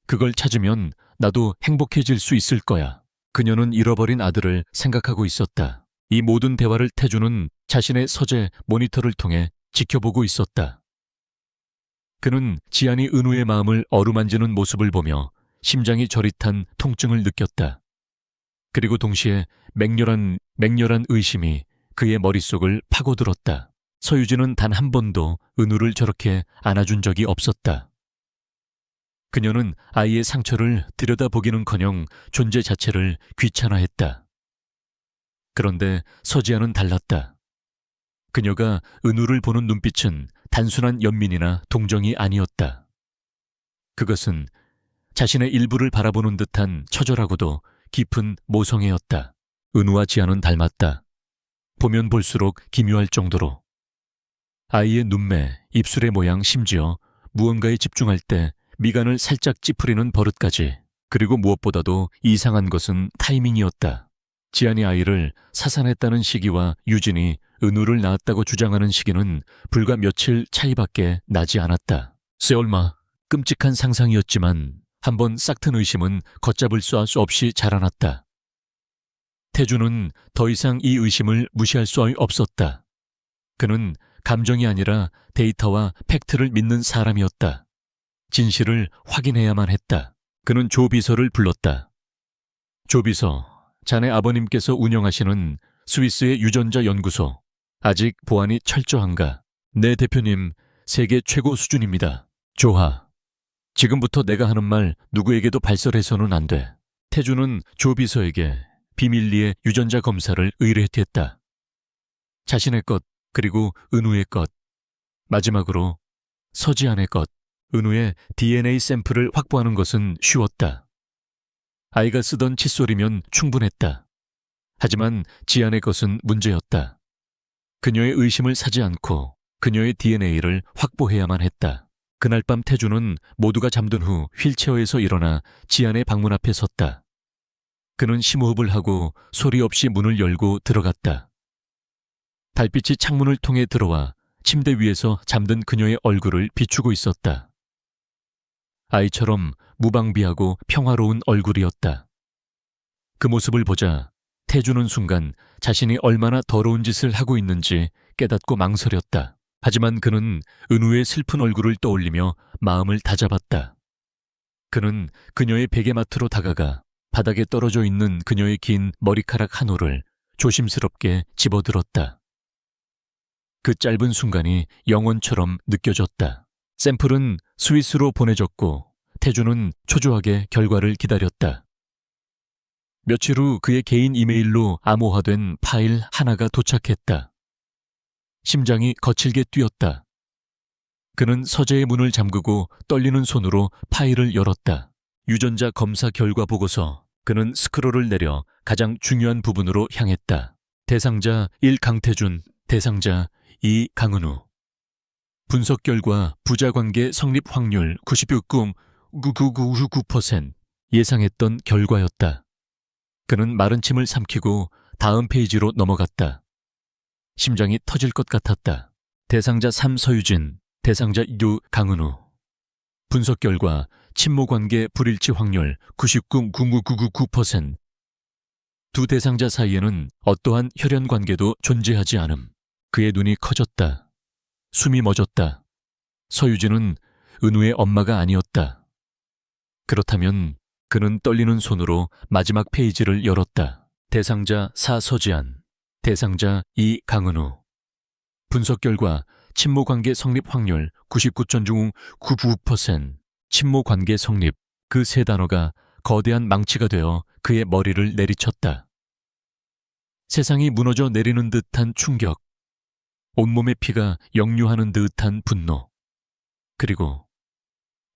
그걸 찾으면 나도 행복해질 수 있을 거야. 그녀는 잃어버린 아들을 생각하고 있었다. 이 모든 대화를 태주는 자신의 서재 모니터를 통해 지켜보고 있었다. 그는 지안이 은우의 마음을 어루만지는 모습을 보며 심장이 저릿한 통증을 느꼈다. 그리고 동시에 맹렬한 의심이 그의 머릿속을 파고들었다. 서유진은 단 한 번도 은우를 저렇게 안아준 적이 없었다. 그녀는 아이의 상처를 들여다보기는커녕 존재 자체를 귀찮아했다. 그런데 서지아는 달랐다. 그녀가 은우를 보는 눈빛은 단순한 연민이나 동정이 아니었다. 그것은 자신의 일부를 바라보는 듯한 처절하고도 깊은 모성애였다. 은우와 지아는 닮았다. 보면 볼수록 기묘할 정도로. 아이의 눈매, 입술의 모양, 심지어 무언가에 집중할 때 미간을 살짝 찌푸리는 버릇까지. 그리고 무엇보다도 이상한 것은 타이밍이었다. 지안이 아이를 사산했다는 시기와 유진이 은우를 낳았다고 주장하는 시기는 불과 며칠 차이밖에 나지 않았다. 쎄얼마 끔찍한 상상이었지만 한번 싹튼 의심은 걷잡을 수 없이 자라났다. 태주는 더 이상 이 의심을 무시할 수 없었다. 그는 감정이 아니라 데이터와 팩트를 믿는 사람이었다. 진실을 확인해야만 했다. 그는 조 비서를 불렀다. 조 비서, 자네 아버님께서 운영하시는 스위스의 유전자 연구소, 아직 보안이 철저한가? 네 대표님, 세계 최고 수준입니다. 조하, 지금부터 내가 하는 말 누구에게도 발설해서는 안 돼. 태주는 조 비서에게 비밀리에 유전자 검사를 의뢰했다. 자신의 것, 그리고 은우의 것, 마지막으로 서지안의 것. 은우의 DNA 샘플을 확보하는 것은 쉬웠다. 아이가 쓰던 칫솔이면 충분했다. 하지만 지안의 것은 문제였다. 그녀의 의심을 사지 않고 그녀의 DNA를 확보해야만 했다. 그날 밤 태주는 모두가 잠든 후 휠체어에서 일어나 지안의 방문 앞에 섰다. 그는 심호흡을 하고 소리 없이 문을 열고 들어갔다. 달빛이 창문을 통해 들어와 침대 위에서 잠든 그녀의 얼굴을 비추고 있었다. 아이처럼 무방비하고 평화로운 얼굴이었다. 그 모습을 보자 태주는 순간 자신이 얼마나 더러운 짓을 하고 있는지 깨닫고 망설였다. 하지만 그는 은우의 슬픈 얼굴을 떠올리며 마음을 다잡았다. 그는 그녀의 베개마트로 다가가 바닥에 떨어져 있는 그녀의 긴 머리카락 한 올을 조심스럽게 집어들었다. 그 짧은 순간이 영원처럼 느껴졌다. 샘플은 스위스로 보내졌고 태주는 초조하게 결과를 기다렸다. 며칠 후 그의 개인 이메일로 암호화된 파일 하나가 도착했다. 심장이 거칠게 뛰었다. 그는 서재의 문을 잠그고 떨리는 손으로 파일을 열었다. 유전자 검사 결과 보고서. 그는 스크롤을 내려 가장 중요한 부분으로 향했다. 대상자 1 강태준, 대상자 2 강은우. 분석 결과 부자관계 성립 확률 99.9999% 예상했던 결과였다. 그는 마른 침을 삼키고 다음 페이지로 넘어갔다. 심장이 터질 것 같았다. 대상자 3 서유진, 대상자 6 강은우. 분석 결과 친모관계 불일치 확률 99.9999%. 두 대상자 사이에는 어떠한 혈연관계도 존재하지 않음. 그의 눈이 커졌다. 숨이 멎었다. 서유진은 은우의 엄마가 아니었다. 그렇다면 그는 떨리는 손으로 마지막 페이지를 열었다. 대상자 4 서지안, 대상자 2 강은우. 분석 결과 친모관계 성립 확률 99.99%. 친모관계 성립, 그 세 단어가 거대한 망치가 되어 그의 머리를 내리쳤다. 세상이 무너져 내리는 듯한 충격, 온몸의 피가 역류하는 듯한 분노, 그리고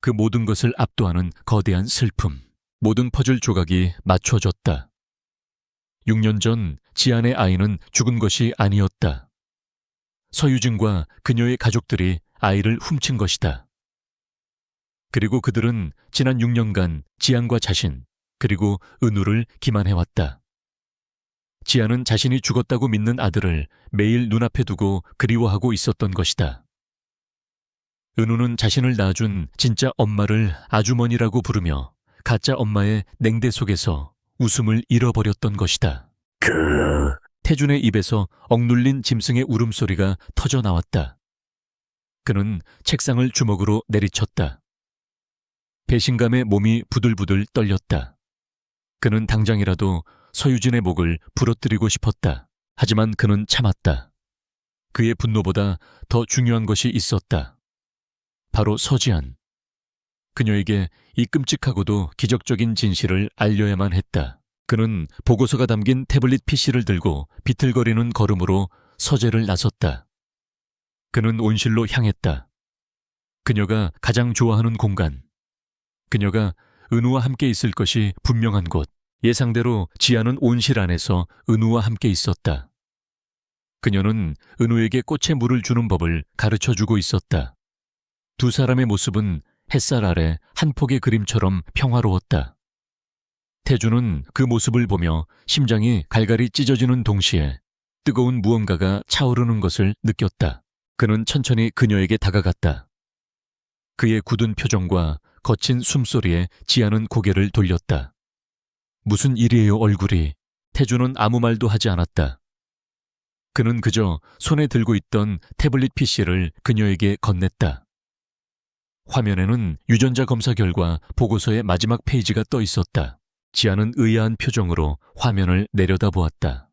그 모든 것을 압도하는 거대한 슬픔. 모든 퍼즐 조각이 맞춰졌다. 6년 전 지안의 아이는 죽은 것이 아니었다. 서유진과 그녀의 가족들이 아이를 훔친 것이다. 그리고 그들은 지난 6년간 지안과 자신, 그리고 은우를 기만해왔다. 지안은 자신이 죽었다고 믿는 아들을 매일 눈앞에 두고 그리워하고 있었던 것이다. 은우는 자신을 낳아준 진짜 엄마를 아주머니라고 부르며 가짜 엄마의 냉대 속에서 웃음을 잃어버렸던 것이다. 태준의 입에서 억눌린 짐승의 울음소리가 터져 나왔다. 그는 책상을 주먹으로 내리쳤다. 배신감에 몸이 부들부들 떨렸다. 그는 당장이라도 서유진의 목을 부러뜨리고 싶었다. 하지만 그는 참았다. 그의 분노보다 더 중요한 것이 있었다. 바로 서지안. 그녀에게 이 끔찍하고도 기적적인 진실을 알려야만 했다. 그는 보고서가 담긴 태블릿 PC를 들고 비틀거리는 걸음으로 서재를 나섰다. 그는 온실로 향했다. 그녀가 가장 좋아하는 공간. 그녀가 은우와 함께 있을 것이 분명한 곳. 예상대로 지아는 온실 안에서 은우와 함께 있었다. 그녀는 은우에게 꽃에 물을 주는 법을 가르쳐주고 있었다. 두 사람의 모습은 햇살 아래 한 폭의 그림처럼 평화로웠다. 태주는 그 모습을 보며 심장이 갈갈이 찢어지는 동시에 뜨거운 무언가가 차오르는 것을 느꼈다. 그는 천천히 그녀에게 다가갔다. 그의 굳은 표정과 거친 숨소리에 지아는 고개를 돌렸다. 무슨 일이에요, 얼굴이? 태주는 아무 말도 하지 않았다. 그는 그저 손에 들고 있던 태블릿 PC를 그녀에게 건넸다. 화면에는 유전자 검사 결과 보고서의 마지막 페이지가 떠 있었다. 지아는 의아한 표정으로 화면을 내려다보았다.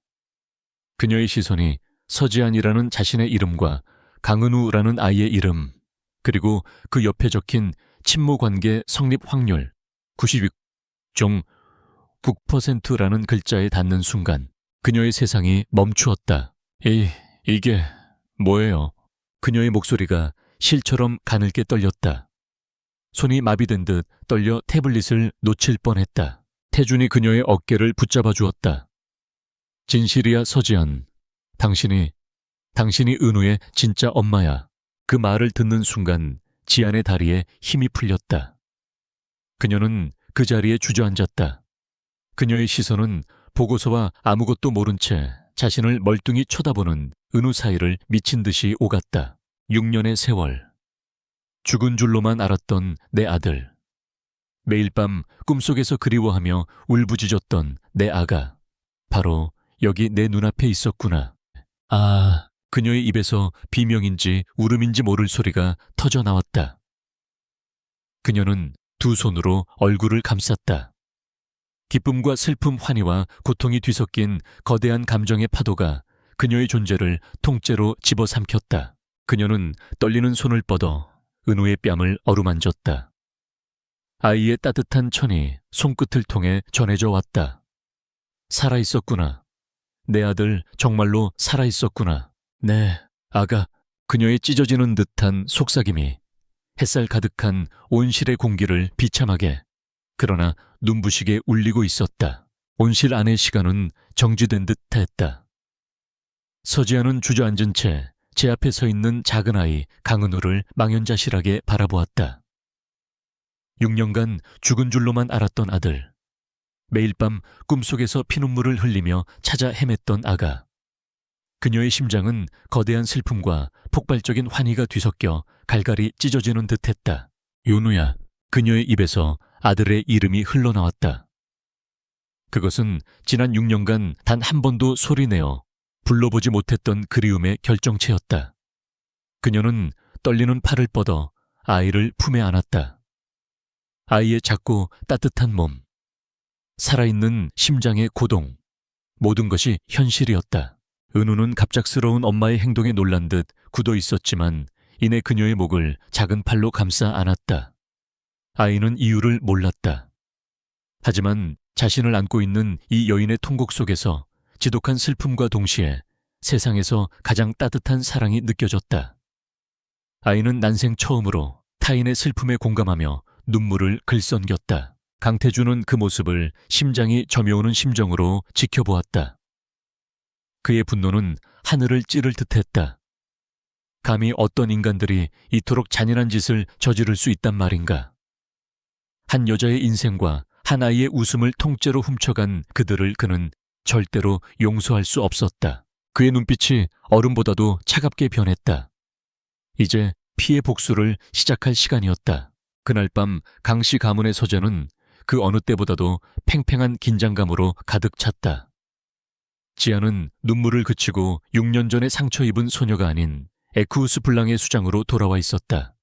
그녀의 시선이 서지안이라는 자신의 이름과 강은우라는 아이의 이름, 그리고 그 옆에 적힌 친모관계 성립 확률 96.9%라는 글자에 닿는 순간 그녀의 세상이 멈추었다. 이게 뭐예요? 그녀의 목소리가 실처럼 가늘게 떨렸다. 손이 마비된 듯 떨려 태블릿을 놓칠 뻔했다. 태준이 그녀의 어깨를 붙잡아 주었다. 진실이야, 서지안. 당신이 은우의 진짜 엄마야. 그 말을 듣는 순간 지안의 다리에 힘이 풀렸다. 그녀는 그 자리에 주저앉았다. 그녀의 시선은 보고서와 아무것도 모른 채 자신을 멀뚱히 쳐다보는 은우 사이를 미친 듯이 오갔다. 6년의 세월. 죽은 줄로만 알았던 내 아들. 매일 밤 꿈속에서 그리워하며 울부짖었던 내 아가. 바로 여기 내 눈앞에 있었구나. 아, 그녀의 입에서 비명인지 울음인지 모를 소리가 터져 나왔다. 그녀는 두 손으로 얼굴을 감쌌다. 기쁨과 슬픔, 환희와 고통이 뒤섞인 거대한 감정의 파도가 그녀의 존재를 통째로 집어삼켰다. 그녀는 떨리는 손을 뻗어 은우의 뺨을 어루만졌다. 아이의 따뜻한 천이 손끝을 통해 전해져 왔다. 살아있었구나. 내 아들 정말로 살아있었구나. 네, 아가. 그녀의 찢어지는 듯한 속삭임이 햇살 가득한 온실의 공기를 비참하게, 그러나 눈부시게 울리고 있었다. 온실 안의 시간은 정지된 듯했다. 서지아는 주저앉은 채 제 앞에 서 있는 작은 아이 강은우를 망연자실하게 바라보았다. 6년간 죽은 줄로만 알았던 아들. 매일 밤 꿈속에서 피눈물을 흘리며 찾아 헤맸던 아가. 그녀의 심장은 거대한 슬픔과 폭발적인 환희가 뒤섞여 갈갈이 찢어지는 듯했다. 윤우야. 그녀의 입에서 아들의 이름이 흘러나왔다. 그것은 지난 6년간 단 한 번도 소리내어 불러보지 못했던 그리움의 결정체였다. 그녀는 떨리는 팔을 뻗어 아이를 품에 안았다. 아이의 작고 따뜻한 몸, 살아있는 심장의 고동, 모든 것이 현실이었다. 은우는 갑작스러운 엄마의 행동에 놀란 듯 굳어 있었지만 이내 그녀의 목을 작은 팔로 감싸 안았다. 아이는 이유를 몰랐다. 하지만 자신을 안고 있는 이 여인의 통곡 속에서 지독한 슬픔과 동시에 세상에서 가장 따뜻한 사랑이 느껴졌다. 아이는 난생 처음으로 타인의 슬픔에 공감하며 눈물을 글썽겼다. 강태주는 그 모습을 심장이 저며오는 심정으로 지켜보았다. 그의 분노는 하늘을 찌를 듯했다. 감히 어떤 인간들이 이토록 잔인한 짓을 저지를 수 있단 말인가. 한 여자의 인생과 한 아이의 웃음을 통째로 훔쳐간 그들을 그는 절대로 용서할 수 없었다. 그의 눈빛이 얼음보다도 차갑게 변했다. 이제 피해 복수를 시작할 시간이었다. 그날 밤 강씨 가문의 서재는 그 어느 때보다도 팽팽한 긴장감으로 가득 찼다. 지아는 눈물을 그치고 6년 전에 상처 입은 소녀가 아닌 에쿠우스 블랑의 수장으로 돌아와 있었다.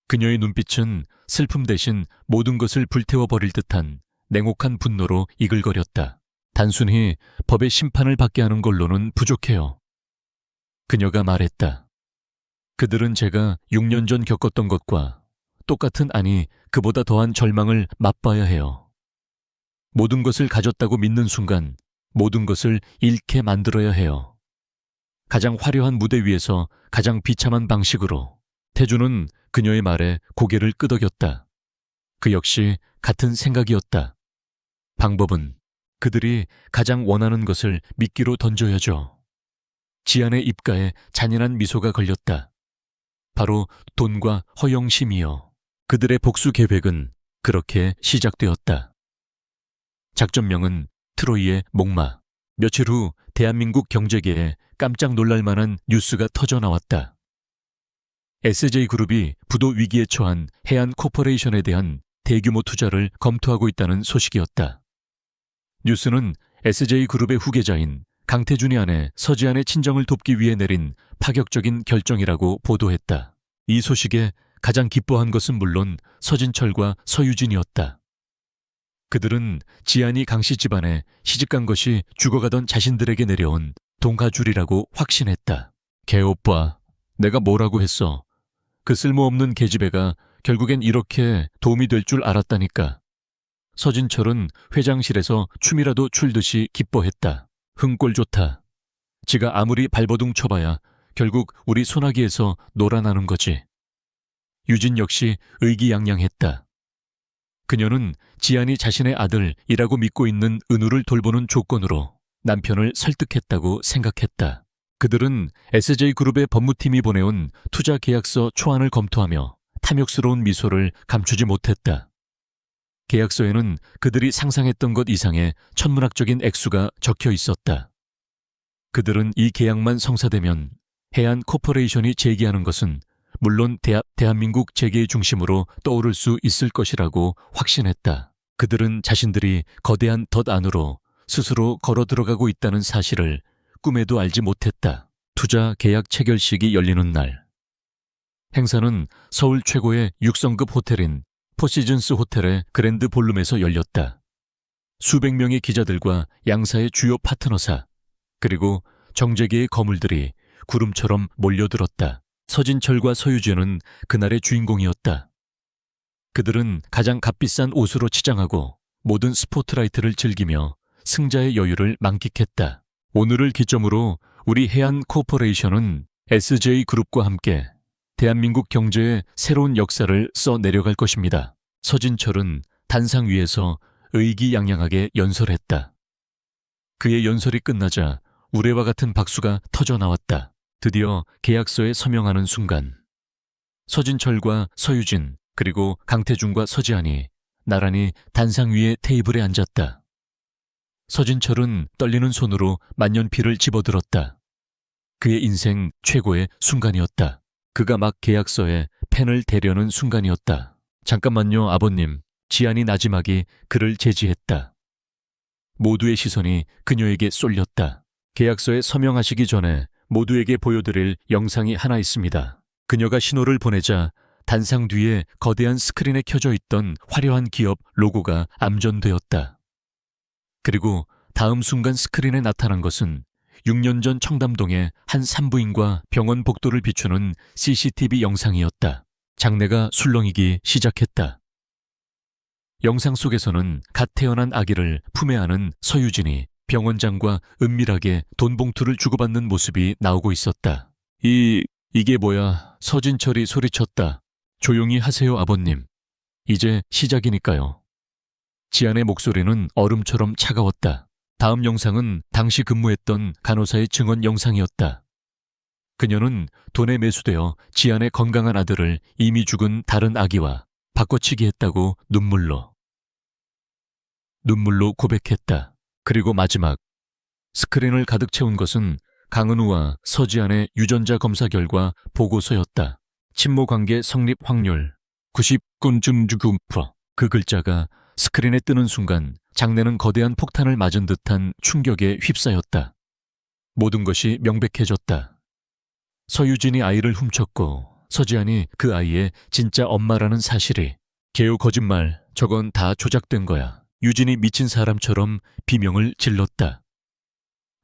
그녀의 눈빛은 슬픔 대신 모든 것을 불태워버릴 듯한 냉혹한 분노로 이글거렸다. 단순히 법의 심판을 받게 하는 걸로는 부족해요. 그녀가 말했다. 그들은 제가 6년 전 겪었던 것과 똑같은, 아니 그보다 더한 절망을 맛봐야 해요. 모든 것을 가졌다고 믿는 순간 모든 것을 잃게 만들어야 해요. 가장 화려한 무대 위에서 가장 비참한 방식으로. 태주는 그녀의 말에 고개를 끄덕였다. 그 역시 같은 생각이었다. 방법은 그들이 가장 원하는 것을 미끼로 던져야죠. 지안의 입가에 잔인한 미소가 걸렸다. 바로 돈과 허영심이요. 그들의 복수 계획은 그렇게 시작되었다. 작전명은 트로이의 목마. 며칠 후 대한민국 경제계에 깜짝 놀랄 만한 뉴스가 터져 나왔다. SJ그룹이 부도 위기에 처한 해안 코퍼레이션에 대한 대규모 투자를 검토하고 있다는 소식이었다. 뉴스는 SJ그룹의 후계자인 강태준이 아내 서지안의 친정을 돕기 위해 내린 파격적인 결정이라고 보도했다. 이 소식에 가장 기뻐한 것은 물론 서진철과 서유진이었다. 그들은 지안이 강씨 집안에 시집간 것이 죽어가던 자신들에게 내려온 동가줄이라고 확신했다. 개오빠, 내가 뭐라고 했어. 그 쓸모없는 계집애가 결국엔 이렇게 도움이 될 줄 알았다니까. 서진철은 회장실에서 춤이라도 출듯이 기뻐했다. 흥꼴 좋다. 지가 아무리 발버둥 쳐봐야 결국 우리 소나기에서 놀아나는 거지. 유진 역시 의기양양했다. 그녀는 지안이 자신의 아들이라고 믿고 있는 은우를 돌보는 조건으로 남편을 설득했다고 생각했다. 그들은 SJ그룹의 법무팀이 보내온 투자 계약서 초안을 검토하며 탐욕스러운 미소를 감추지 못했다. 계약서에는 그들이 상상했던 것 이상의 천문학적인 액수가 적혀 있었다. 그들은 이 계약만 성사되면 해안 코퍼레이션이 재기하는 것은 물론 대한민국 재계의 중심으로 떠오를 수 있을 것이라고 확신했다. 그들은 자신들이 거대한 덫 안으로 스스로 걸어 들어가고 있다는 사실을 꿈에도 알지 못했다. 투자 계약 체결식이 열리는 날. 행사는 서울 최고의 6성급 호텔인 포시즌스 호텔의 그랜드 볼룸에서 열렸다. 수백 명의 기자들과 양사의 주요 파트너사, 그리고 정재계의 거물들이 구름처럼 몰려들었다. 서진철과 서유진은 그날의 주인공이었다. 그들은 가장 값비싼 옷으로 치장하고 모든 스포트라이트를 즐기며 승자의 여유를 만끽했다. 오늘을 기점으로 우리 해안 코퍼레이션은 SJ그룹과 함께 대한민국 경제의 새로운 역사를 써 내려갈 것입니다. 서진철은 단상 위에서 의기양양하게 연설했다. 그의 연설이 끝나자 우레와 같은 박수가 터져 나왔다. 드디어 계약서에 서명하는 순간 서진철과 서유진 그리고 강태중과 서지한이 나란히 단상 위의 테이블에 앉았다. 서진철은 떨리는 손으로 만년필을 집어들었다. 그의 인생 최고의 순간이었다. 그가 막 계약서에 펜을 대려는 순간이었다. 잠깐만요, 아버님. 지한이 나지막이 그를 제지했다. 모두의 시선이 그녀에게 쏠렸다. 계약서에 서명하시기 전에 모두에게 보여드릴 영상이 하나 있습니다. 그녀가 신호를 보내자 단상 뒤에 거대한 스크린에 켜져 있던 화려한 기업 로고가 암전되었다. 그리고 다음 순간 스크린에 나타난 것은 6년 전 청담동의 한 산부인과 병원 복도를 비추는 CCTV 영상이었다. 장내가 술렁이기 시작했다. 영상 속에서는 갓 태어난 아기를 품에 안은 서유진이 병원장과 은밀하게 돈 봉투를 주고받는 모습이 나오고 있었다. 이게 뭐야? 서진철이 소리쳤다. 조용히 하세요, 아버님. 이제 시작이니까요. 지안의 목소리는 얼음처럼 차가웠다. 다음 영상은 당시 근무했던 간호사의 증언 영상이었다. 그녀는 돈에 매수되어 지안의 건강한 아들을 이미 죽은 다른 아기와 바꿔치기 했다고 눈물로 고백했다. 그리고 마지막 스크린을 가득 채운 것은 강은우와 서지안의 유전자 검사 결과 보고서였다. 친모관계 성립 확률 99.9%. 그 글자가 스크린에 뜨는 순간 장내는 거대한 폭탄을 맞은 듯한 충격에 휩싸였다. 모든 것이 명백해졌다. 서유진이 아이를 훔쳤고 서지안이 그 아이의 진짜 엄마라는 사실이. 개요 거짓말, 저건 다 조작된 거야. 유진이 미친 사람처럼 비명을 질렀다.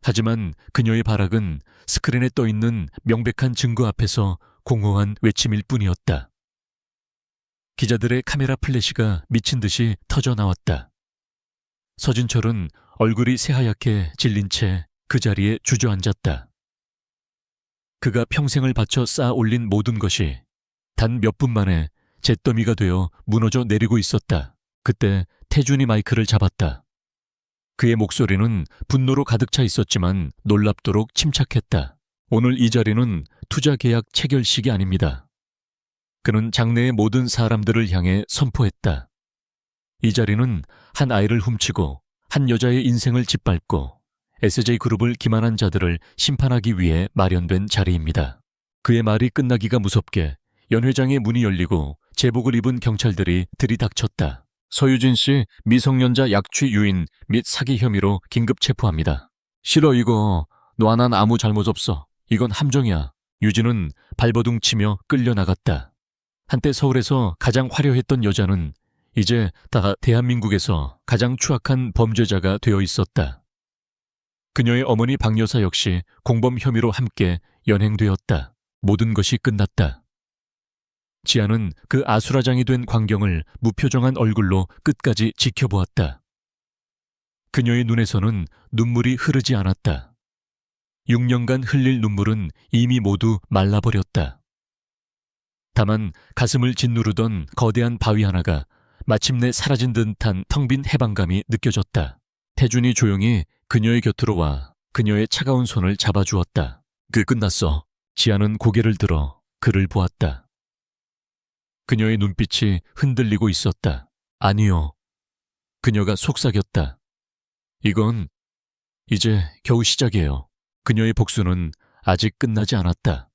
하지만 그녀의 발악은 스크린에 떠있는 명백한 증거 앞에서 공허한 외침일 뿐이었다. 기자들의 카메라 플래시가 미친 듯이 터져 나왔다. 서진철은 얼굴이 새하얗게 질린 채 그 자리에 주저앉았다. 그가 평생을 바쳐 쌓아 올린 모든 것이 단 몇 분 만에 잿더미가 되어 무너져 내리고 있었다. 그때 태준이 마이크를 잡았다. 그의 목소리는 분노로 가득 차 있었지만 놀랍도록 침착했다. 오늘 이 자리는 투자 계약 체결식이 아닙니다. 그는 장내의 모든 사람들을 향해 선포했다. 이 자리는 한 아이를 훔치고 한 여자의 인생을 짓밟고 SJ그룹을 기만한 자들을 심판하기 위해 마련된 자리입니다. 그의 말이 끝나기가 무섭게 연 회장의 문이 열리고 제복을 입은 경찰들이 들이닥쳤다. 서유진 씨 미성년자 약취 유인 및 사기 혐의로 긴급 체포합니다. 싫어 이거. 너 하나는 아무 잘못 없어. 이건 함정이야. 유진은 발버둥치며 끌려나갔다. 한때 서울에서 가장 화려했던 여자는 이제 다 대한민국에서 가장 추악한 범죄자가 되어 있었다. 그녀의 어머니 박 여사 역시 공범 혐의로 함께 연행되었다. 모든 것이 끝났다. 지아는 그 아수라장이 된 광경을 무표정한 얼굴로 끝까지 지켜보았다. 그녀의 눈에서는 눈물이 흐르지 않았다. 6년간 흘릴 눈물은 이미 모두 말라버렸다. 다만 가슴을 짓누르던 거대한 바위 하나가 마침내 사라진 듯한 텅 빈 해방감이 느껴졌다. 태준이 조용히 그녀의 곁으로 와 그녀의 차가운 손을 잡아주었다. 끝났어. 지아는 고개를 들어 그를 보았다. 그녀의 눈빛이 흔들리고 있었다. 아니요. 그녀가 속삭였다. 이건 이제 겨우 시작이에요. 그녀의 복수는 아직 끝나지 않았다.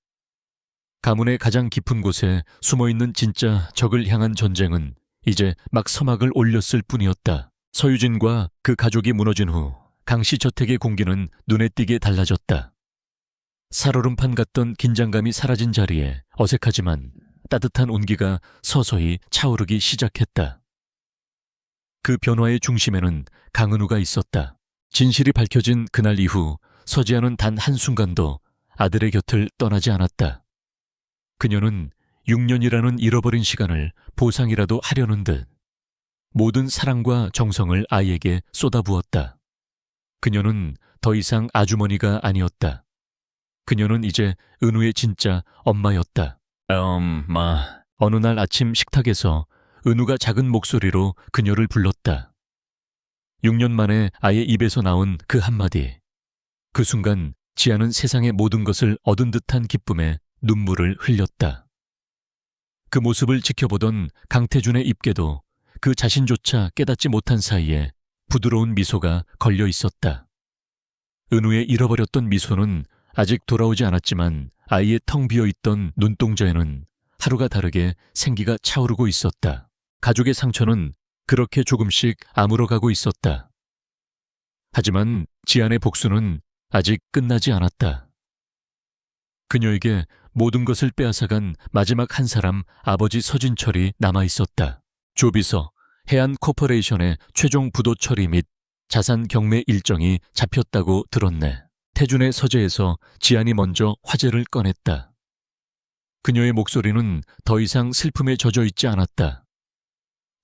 가문의 가장 깊은 곳에 숨어있는 진짜 적을 향한 전쟁은 이제 막 서막을 올렸을 뿐이었다. 서유진과 그 가족이 무너진 후 강씨 저택의 공기는 눈에 띄게 달라졌다. 살얼음판 같던 긴장감이 사라진 자리에 어색하지만 따뜻한 온기가 서서히 차오르기 시작했다. 그 변화의 중심에는 강은우가 있었다. 진실이 밝혀진 그날 이후 서지아는 단 한순간도 아들의 곁을 떠나지 않았다. 그녀는 6년이라는 잃어버린 시간을 보상이라도 하려는 듯 모든 사랑과 정성을 아이에게 쏟아부었다. 그녀는 더 이상 아주머니가 아니었다. 그녀는 이제 은우의 진짜 엄마였다. 엄마. 어느 날 아침 식탁에서 은우가 작은 목소리로 그녀를 불렀다. 6년 만에 아이의 입에서 나온 그 한마디. 그 순간 지아는 세상의 모든 것을 얻은 듯한 기쁨에 눈물을 흘렸다. 그 모습을 지켜보던 강태준의 입계도 그 자신조차 깨닫지 못한 사이에 부드러운 미소가 걸려 있었다. 은우의 잃어버렸던 미소는 아직 돌아오지 않았지만 아이의 텅 비어있던 눈동자에는 하루가 다르게 생기가 차오르고 있었다. 가족의 상처는 그렇게 조금씩 아물어가고 있었다. 하지만 지안의 복수는 아직 끝나지 않았다. 그녀에게 모든 것을 빼앗아간 마지막 한 사람 아버지 서진철이 남아있었다. 조비서, 해안코퍼레이션의 최종 부도 처리 및 자산 경매 일정이 잡혔다고 들었네. 태준의 서재에서 지안이 먼저 화제를 꺼냈다. 그녀의 목소리는 더 이상 슬픔에 젖어 있지 않았다.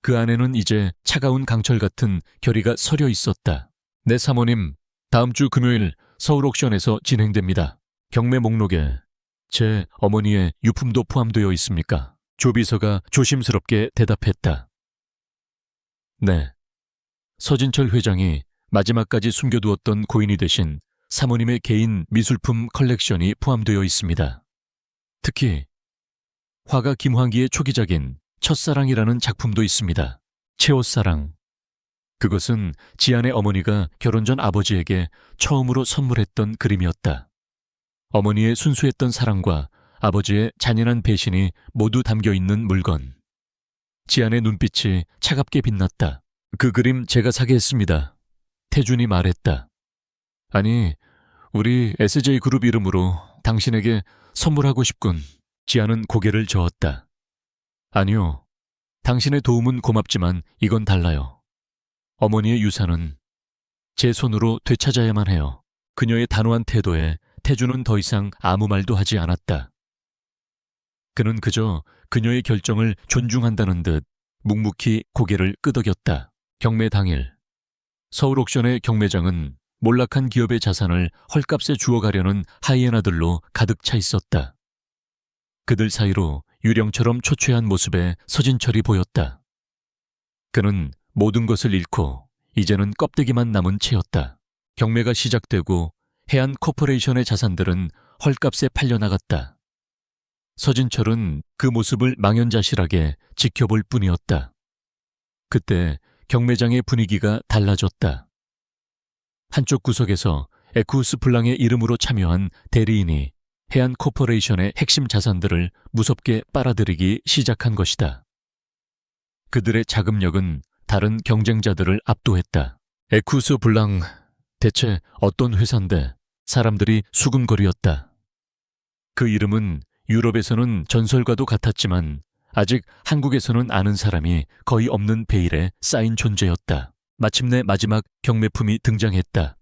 그 안에는 이제 차가운 강철 같은 결의가 서려 있었다. 네 사모님, 다음 주 금요일 서울 옥션에서 진행됩니다. 경매 목록에 제 어머니의 유품도 포함되어 있습니까? 조비서가 조심스럽게 대답했다. 네. 서진철 회장이 마지막까지 숨겨두었던 고인이 되신 사모님의 개인 미술품 컬렉션이 포함되어 있습니다. 특히 화가 김환기의 초기작인 첫사랑이라는 작품도 있습니다. 최옷사랑. 그것은 지안의 어머니가 결혼 전 아버지에게 처음으로 선물했던 그림이었다. 어머니의 순수했던 사랑과 아버지의 잔인한 배신이 모두 담겨있는 물건. 지안의 눈빛이 차갑게 빛났다. 그 그림 제가 사게 했습니다. 태준이 말했다. 아니, 우리 SJ그룹 이름으로 당신에게 선물하고 싶군. 지안은 고개를 저었다. 아니요. 당신의 도움은 고맙지만 이건 달라요. 어머니의 유산은 제 손으로 되찾아야만 해요. 그녀의 단호한 태도에 태준은 더 이상 아무 말도 하지 않았다. 그는 그저 그녀의 결정을 존중한다는 듯 묵묵히 고개를 끄덕였다. 경매 당일 서울 옥션의 경매장은 몰락한 기업의 자산을 헐값에 주워가려는 하이에나들로 가득 차 있었다. 그들 사이로 유령처럼 초췌한 모습의 서진철이 보였다. 그는 모든 것을 잃고 이제는 껍데기만 남은 채였다. 경매가 시작되고 해안 코퍼레이션의 자산들은 헐값에 팔려나갔다. 서진철은 그 모습을 망연자실하게 지켜볼 뿐이었다. 그때 경매장의 분위기가 달라졌다. 한쪽 구석에서 에쿠스 블랑의 이름으로 참여한 대리인이 해안 코퍼레이션의 핵심 자산들을 무섭게 빨아들이기 시작한 것이다. 그들의 자금력은 다른 경쟁자들을 압도했다. 에쿠스 블랑, 대체 어떤 회사인데? 사람들이 수군거리었다. 그 이름은 유럽에서는 전설과도 같았지만 아직 한국에서는 아는 사람이 거의 없는 베일에 쌓인 존재였다. 마침내 마지막 경매품이 등장했다.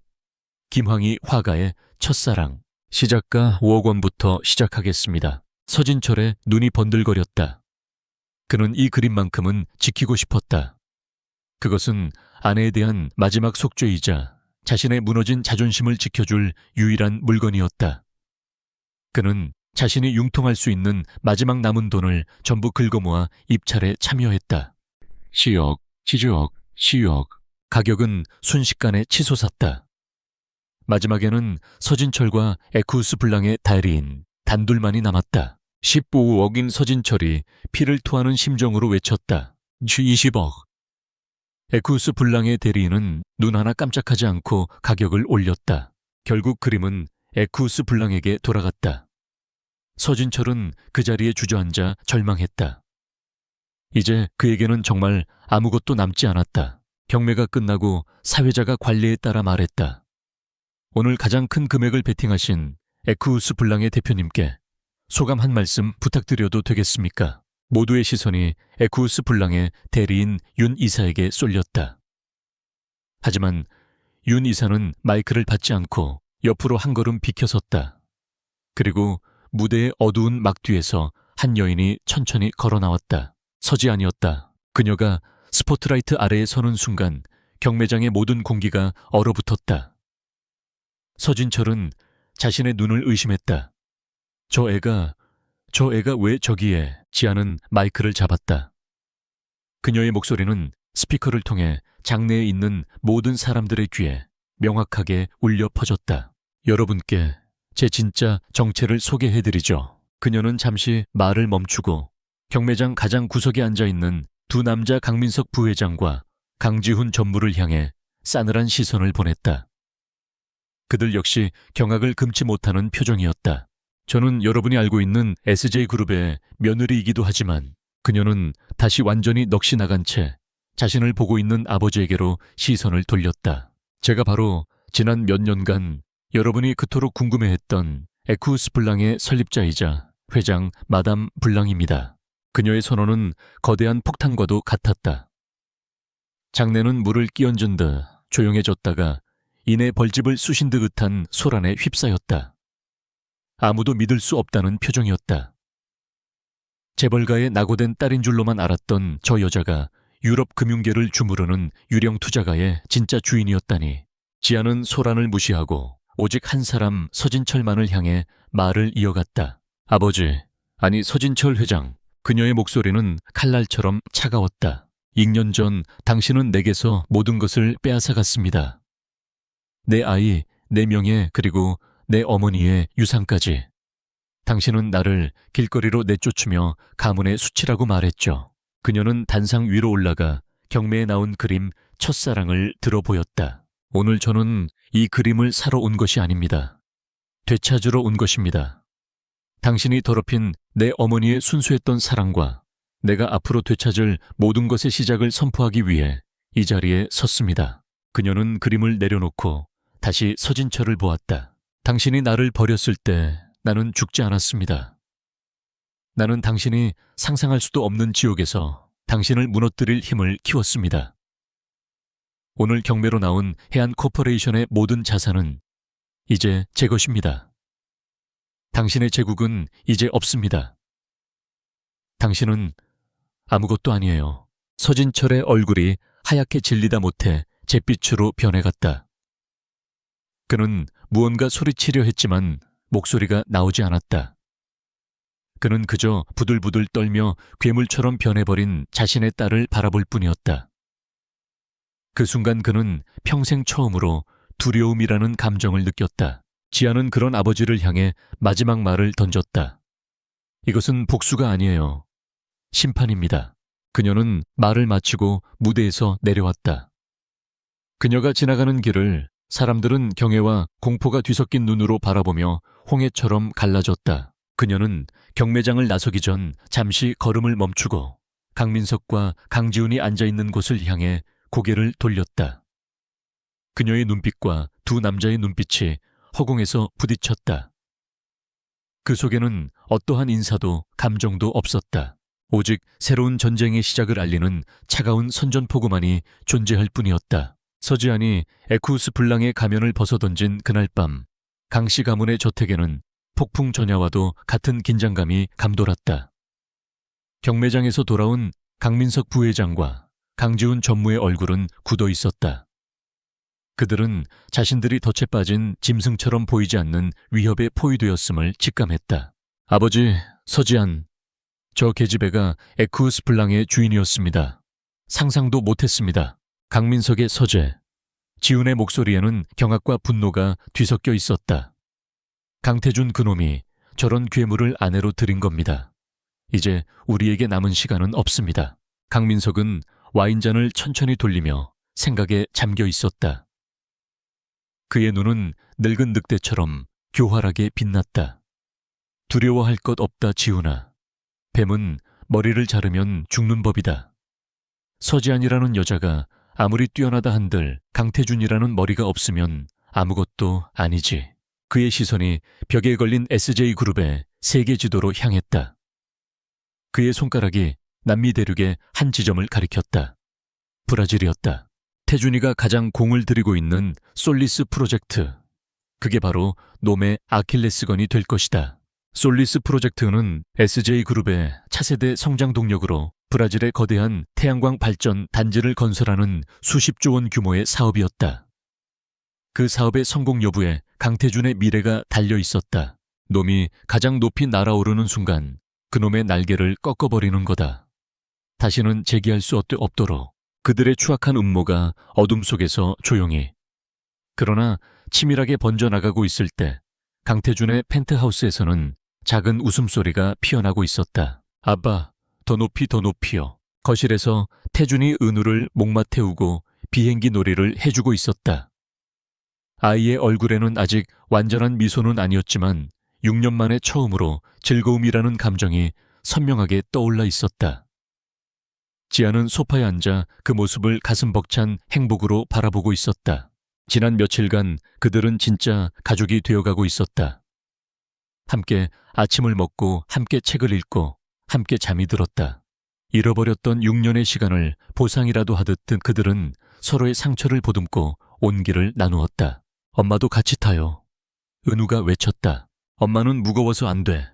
김황희 화가의 첫사랑. 시작가 5억 원부터 시작하겠습니다. 서진철의 눈이 번들거렸다. 그는 이 그림만큼은 지키고 싶었다. 그것은 아내에 대한 마지막 속죄이자 자신의 무너진 자존심을 지켜줄 유일한 물건이었다. 그는 자신이 융통할 수 있는 마지막 남은 돈을 전부 긁어모아 입찰에 참여했다. 10억, 10억, 10억. 가격은 순식간에 치솟았다. 마지막에는 서진철과 에쿠스 블랑의 대리인 단둘만이 남았다. 15억인 서진철이 피를 토하는 심정으로 외쳤다. 20억. 에쿠스 블랑의 대리인은 눈 하나 깜짝하지 않고 가격을 올렸다. 결국 그림은 에쿠스 블랑에게 돌아갔다. 서진철은 그 자리에 주저앉아 절망했다. 이제 그에게는 정말 아무것도 남지 않았다. 경매가 끝나고 사회자가 관리에 따라 말했다. 오늘 가장 큰 금액을 베팅하신 에쿠스 블랑의 대표님께 소감 한 말씀 부탁드려도 되겠습니까? 모두의 시선이 에쿠스 블랑의 대리인 윤 이사에게 쏠렸다. 하지만 윤 이사는 마이크를 받지 않고 옆으로 한 걸음 비켜섰다. 그리고 무대의 어두운 막 뒤에서 한 여인이 천천히 걸어 나왔다. 서지안이었다. 그녀가 스포트라이트 아래에 서는 순간 경매장의 모든 공기가 얼어붙었다. 서진철은 자신의 눈을 의심했다. 저 애가 왜 저기에? 지아는 마이크를 잡았다. 그녀의 목소리는 스피커를 통해 장내에 있는 모든 사람들의 귀에 명확하게 울려 퍼졌다. 여러분께 제 진짜 정체를 소개해드리죠. 그녀는 잠시 말을 멈추고 경매장 가장 구석에 앉아있는 두 남자 강민석 부회장과 강지훈 전무를 향해 싸늘한 시선을 보냈다. 그들 역시 경악을 금치 못하는 표정이었다. 저는 여러분이 알고 있는 SJ그룹의 며느리이기도 하지만 그녀는 다시 완전히 넋이 나간 채 자신을 보고 있는 아버지에게로 시선을 돌렸다. 제가 바로 지난 몇 년간 여러분이 그토록 궁금해했던 에쿠스 블랑의 설립자이자 회장 마담 블랑입니다. 그녀의 선언은 거대한 폭탄과도 같았다. 장내는 물을 끼얹은 듯 조용해졌다가 이내 벌집을 쑤신 듯한 소란에 휩싸였다. 아무도 믿을 수 없다는 표정이었다. 재벌가의 낙오된 딸인 줄로만 알았던 저 여자가 유럽 금융계를 주무르는 유령 투자가의 진짜 주인이었다니. 지아는 소란을 무시하고 오직 한 사람 서진철만을 향해 말을 이어갔다. 아버지, 아니 서진철 회장. 그녀의 목소리는 칼날처럼 차가웠다. 2년 전 당신은 내게서 모든 것을 빼앗아갔습니다. 내 아이, 내 명예, 그리고 내 어머니의 유산까지. 당신은 나를 길거리로 내쫓으며 가문의 수치라고 말했죠. 그녀는 단상 위로 올라가 경매에 나온 그림 첫사랑을 들어보였다. 오늘 저는 이 그림을 사러 온 것이 아닙니다. 되찾으러 온 것입니다. 당신이 더럽힌 내 어머니의 순수했던 사랑과 내가 앞으로 되찾을 모든 것의 시작을 선포하기 위해 이 자리에 섰습니다. 그녀는 그림을 내려놓고 다시 서진철을 보았다. 당신이 나를 버렸을 때 나는 죽지 않았습니다. 나는 당신이 상상할 수도 없는 지옥에서 당신을 무너뜨릴 힘을 키웠습니다. 오늘 경매로 나온 해안 코퍼레이션의 모든 자산은 이제 제 것입니다. 당신의 제국은 이제 없습니다. 당신은 아무것도 아니에요. 서진철의 얼굴이 하얗게 질리다 못해 잿빛으로 변해갔다. 그는 무언가 소리치려 했지만 목소리가 나오지 않았다. 그는 그저 부들부들 떨며 괴물처럼 변해버린 자신의 딸을 바라볼 뿐이었다. 그 순간 그는 평생 처음으로 두려움이라는 감정을 느꼈다. 지아는 그런 아버지를 향해 마지막 말을 던졌다. 이것은 복수가 아니에요. 심판입니다. 그녀는 말을 마치고 무대에서 내려왔다. 그녀가 지나가는 길을 사람들은 경외와 공포가 뒤섞인 눈으로 바라보며 홍해처럼 갈라졌다. 그녀는 경매장을 나서기 전 잠시 걸음을 멈추고 강민석과 강지훈이 앉아있는 곳을 향해 고개를 돌렸다. 그녀의 눈빛과 두 남자의 눈빛이 허공에서 부딪혔다. 그 속에는 어떠한 인사도 감정도 없었다. 오직 새로운 전쟁의 시작을 알리는 차가운 선전포고만이 존재할 뿐이었다. 서지안이 에쿠스 블랑의 가면을 벗어던진 그날 밤 강씨 가문의 저택에는 폭풍 전야와도 같은 긴장감이 감돌았다. 경매장에서 돌아온 강민석 부회장과 강지훈 전무의 얼굴은 굳어 있었다. 그들은 자신들이 덫에 빠진 짐승처럼 보이지 않는 위협에 포위되었음을 직감했다. 아버지, 서지안, 저 계집애가 에쿠스 블랑의 주인이었습니다. 상상도 못했습니다. 강민석의 서재, 지훈의 목소리에는 경악과 분노가 뒤섞여 있었다. 강태준 그놈이 저런 괴물을 아내로 들인 겁니다. 이제 우리에게 남은 시간은 없습니다. 강민석은 와인잔을 천천히 돌리며 생각에 잠겨 있었다. 그의 눈은 늙은 늑대처럼 교활하게 빛났다. 두려워할 것 없다, 지훈아. 뱀은 머리를 자르면 죽는 법이다. 서지안이라는 여자가 아무리 뛰어나다 한들 강태준이라는 머리가 없으면 아무것도 아니지. 그의 시선이 벽에 걸린 SJ그룹의 세계 지도로 향했다. 그의 손가락이 남미 대륙의 한 지점을 가리켰다. 브라질이었다. 태준이가 가장 공을 들이고 있는 솔리스 프로젝트. 그게 바로 놈의 아킬레스건이 될 것이다. 솔리스 프로젝트는 SJ그룹의 차세대 성장 동력으로 브라질의 거대한 태양광 발전 단지를 건설하는 수십조 원 규모의 사업이었다. 그 사업의 성공 여부에 강태준의 미래가 달려 있었다. 놈이 가장 높이 날아오르는 순간 그놈의 날개를 꺾어버리는 거다. 다시는 재기할 수 없도록 그들의 추악한 음모가 어둠 속에서 조용히, 그러나 치밀하게 번져나가고 있을 때 강태준의 펜트하우스에서는 작은 웃음소리가 피어나고 있었다. 아빠, 더 높이 더 높이요. 거실에서 태준이 은우를 목마 태우고 비행기 놀이를 해주고 있었다. 아이의 얼굴에는 아직 완전한 미소는 아니었지만 6년 만에 처음으로 즐거움이라는 감정이 선명하게 떠올라 있었다. 지아는 소파에 앉아 그 모습을 가슴 벅찬 행복으로 바라보고 있었다. 지난 며칠간 그들은 진짜 가족이 되어가고 있었다. 함께 아침을 먹고 함께 책을 읽고 함께 잠이 들었다. 잃어버렸던 6년의 시간을 보상이라도 하듯 그들은 서로의 상처를 보듬고 온기를 나누었다. 엄마도 같이 타요. 은우가 외쳤다. 엄마는 무거워서 안 돼.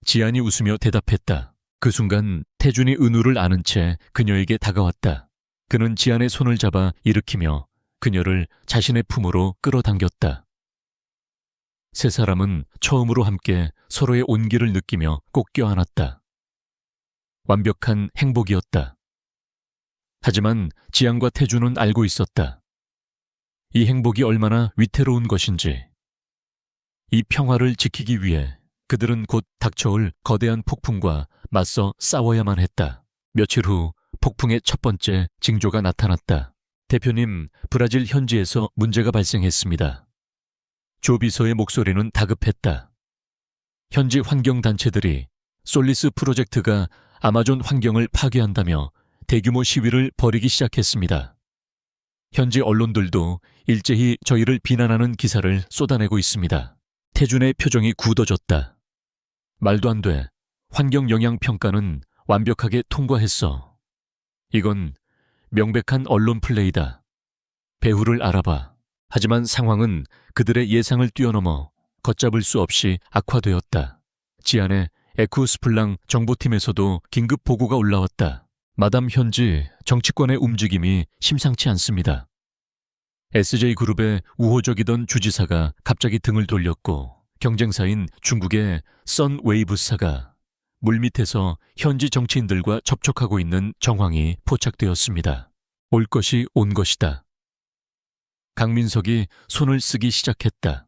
지안이 웃으며 대답했다. 그 순간 태준이 은우를 아는 채 그녀에게 다가왔다. 그는 지안의 손을 잡아 일으키며 그녀를 자신의 품으로 끌어당겼다. 세 사람은 처음으로 함께 서로의 온기를 느끼며 꼭 껴안았다. 완벽한 행복이었다. 하지만 지안과 태준은 알고 있었다. 이 행복이 얼마나 위태로운 것인지. 이 평화를 지키기 위해 그들은 곧 닥쳐올 거대한 폭풍과 맞서 싸워야만 했다. 며칠 후 폭풍의 첫 번째 징조가 나타났다. 대표님, 브라질 현지에서 문제가 발생했습니다. 조 비서의 목소리는 다급했다. 현지 환경단체들이 솔리스 프로젝트가 아마존 환경을 파괴한다며 대규모 시위를 벌이기 시작했습니다. 현지 언론들도 일제히 저희를 비난하는 기사를 쏟아내고 있습니다. 태준의 표정이 굳어졌다. 말도 안 돼. 환경영향평가는 완벽하게 통과했어. 이건 명백한 언론 플레이다. 배후를 알아봐. 하지만 상황은 그들의 예상을 뛰어넘어 걷잡을 수 없이 악화되었다. 지안의 에쿠스플랑 정보팀에서도 긴급 보고가 올라왔다. 마담 현지 정치권의 움직임이 심상치 않습니다. SJ그룹의 우호적이던 주지사가 갑자기 등을 돌렸고 경쟁사인 중국의 선웨이브사가 물밑에서 현지 정치인들과 접촉하고 있는 정황이 포착되었습니다. 올 것이 온 것이다. 강민석이 손을 쓰기 시작했다.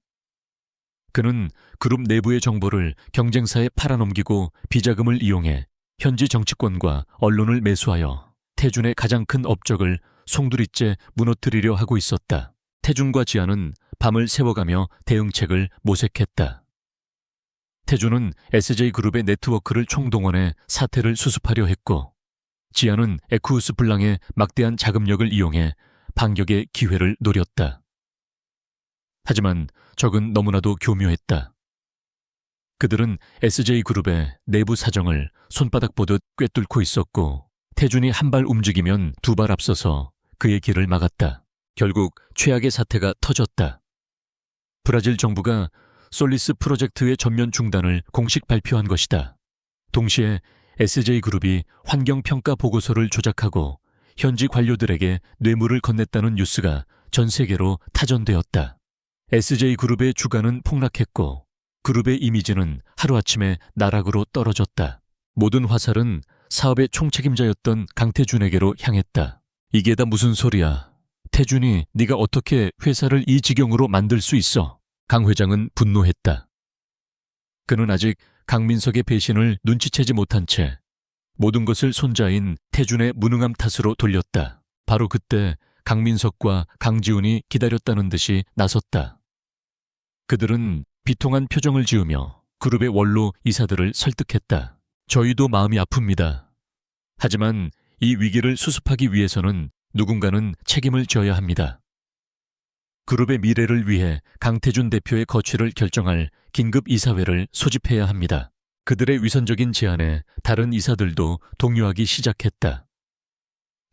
그는 그룹 내부의 정보를 경쟁사에 팔아넘기고 비자금을 이용해 현지 정치권과 언론을 매수하여 태준의 가장 큰 업적을 송두리째 무너뜨리려 하고 있었다. 태준과 지아는 밤을 새워가며 대응책을 모색했다. 태준은 SJ그룹의 네트워크를 총동원해 사태를 수습하려 했고, 지아는 에쿠스플랑의 막대한 자금력을 이용해 반격의 기회를 노렸다. 하지만 적은 너무나도 교묘했다. 그들은 SJ그룹의 내부 사정을 손바닥 보듯 꿰뚫고 있었고 태준이 한 발 움직이면 두 발 앞서서 그의 길을 막았다. 결국 최악의 사태가 터졌다. 브라질 정부가 솔리스 프로젝트의 전면 중단을 공식 발표한 것이다. 동시에 SJ그룹이 환경평가 보고서를 조작하고 현지 관료들에게 뇌물을 건넸다는 뉴스가 전 세계로 타전되었다. SJ그룹의 주가는 폭락했고 그룹의 이미지는 하루아침에 나락으로 떨어졌다. 모든 화살은 사업의 총책임자였던 강태준에게로 향했다. 이게 다 무슨 소리야. 태준이 네가 어떻게 회사를 이 지경으로 만들 수 있어? 강 회장은 분노했다. 그는 아직 강민석의 배신을 눈치채지 못한 채 모든 것을 손자인 태준의 무능함 탓으로 돌렸다. 바로 그때 강민석과 강지훈이 기다렸다는 듯이 나섰다. 그들은 비통한 표정을 지으며 그룹의 원로 이사들을 설득했다. 저희도 마음이 아픕니다. 하지만 이 위기를 수습하기 위해서는 누군가는 책임을 져야 합니다. 그룹의 미래를 위해 강태준 대표의 거취를 결정할 긴급 이사회를 소집해야 합니다. 그들의 위선적인 제안에 다른 이사들도 동요하기 시작했다.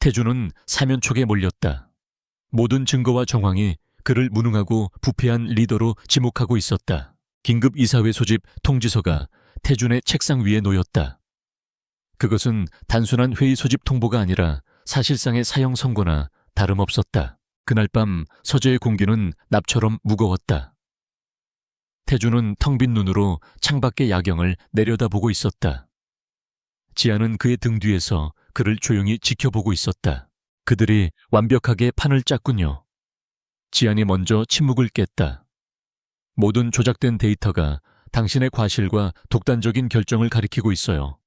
태준은 사면촉에 몰렸다. 모든 증거와 정황이 그를 무능하고 부패한 리더로 지목하고 있었다. 긴급 이사회 소집 통지서가 태준의 책상 위에 놓였다. 그것은 단순한 회의 소집 통보가 아니라 사실상의 사형 선고나 다름없었다. 그날 밤 서재의 공기는 납처럼 무거웠다. 태준은 텅 빈 눈으로 창밖의 야경을 내려다보고 있었다. 지아는 그의 등 뒤에서 그를 조용히 지켜보고 있었다. 그들이 완벽하게 판을 짰군요. 지안이 먼저 침묵을 깼다. 모든 조작된 데이터가 당신의 과실과 독단적인 결정을 가리키고 있어요.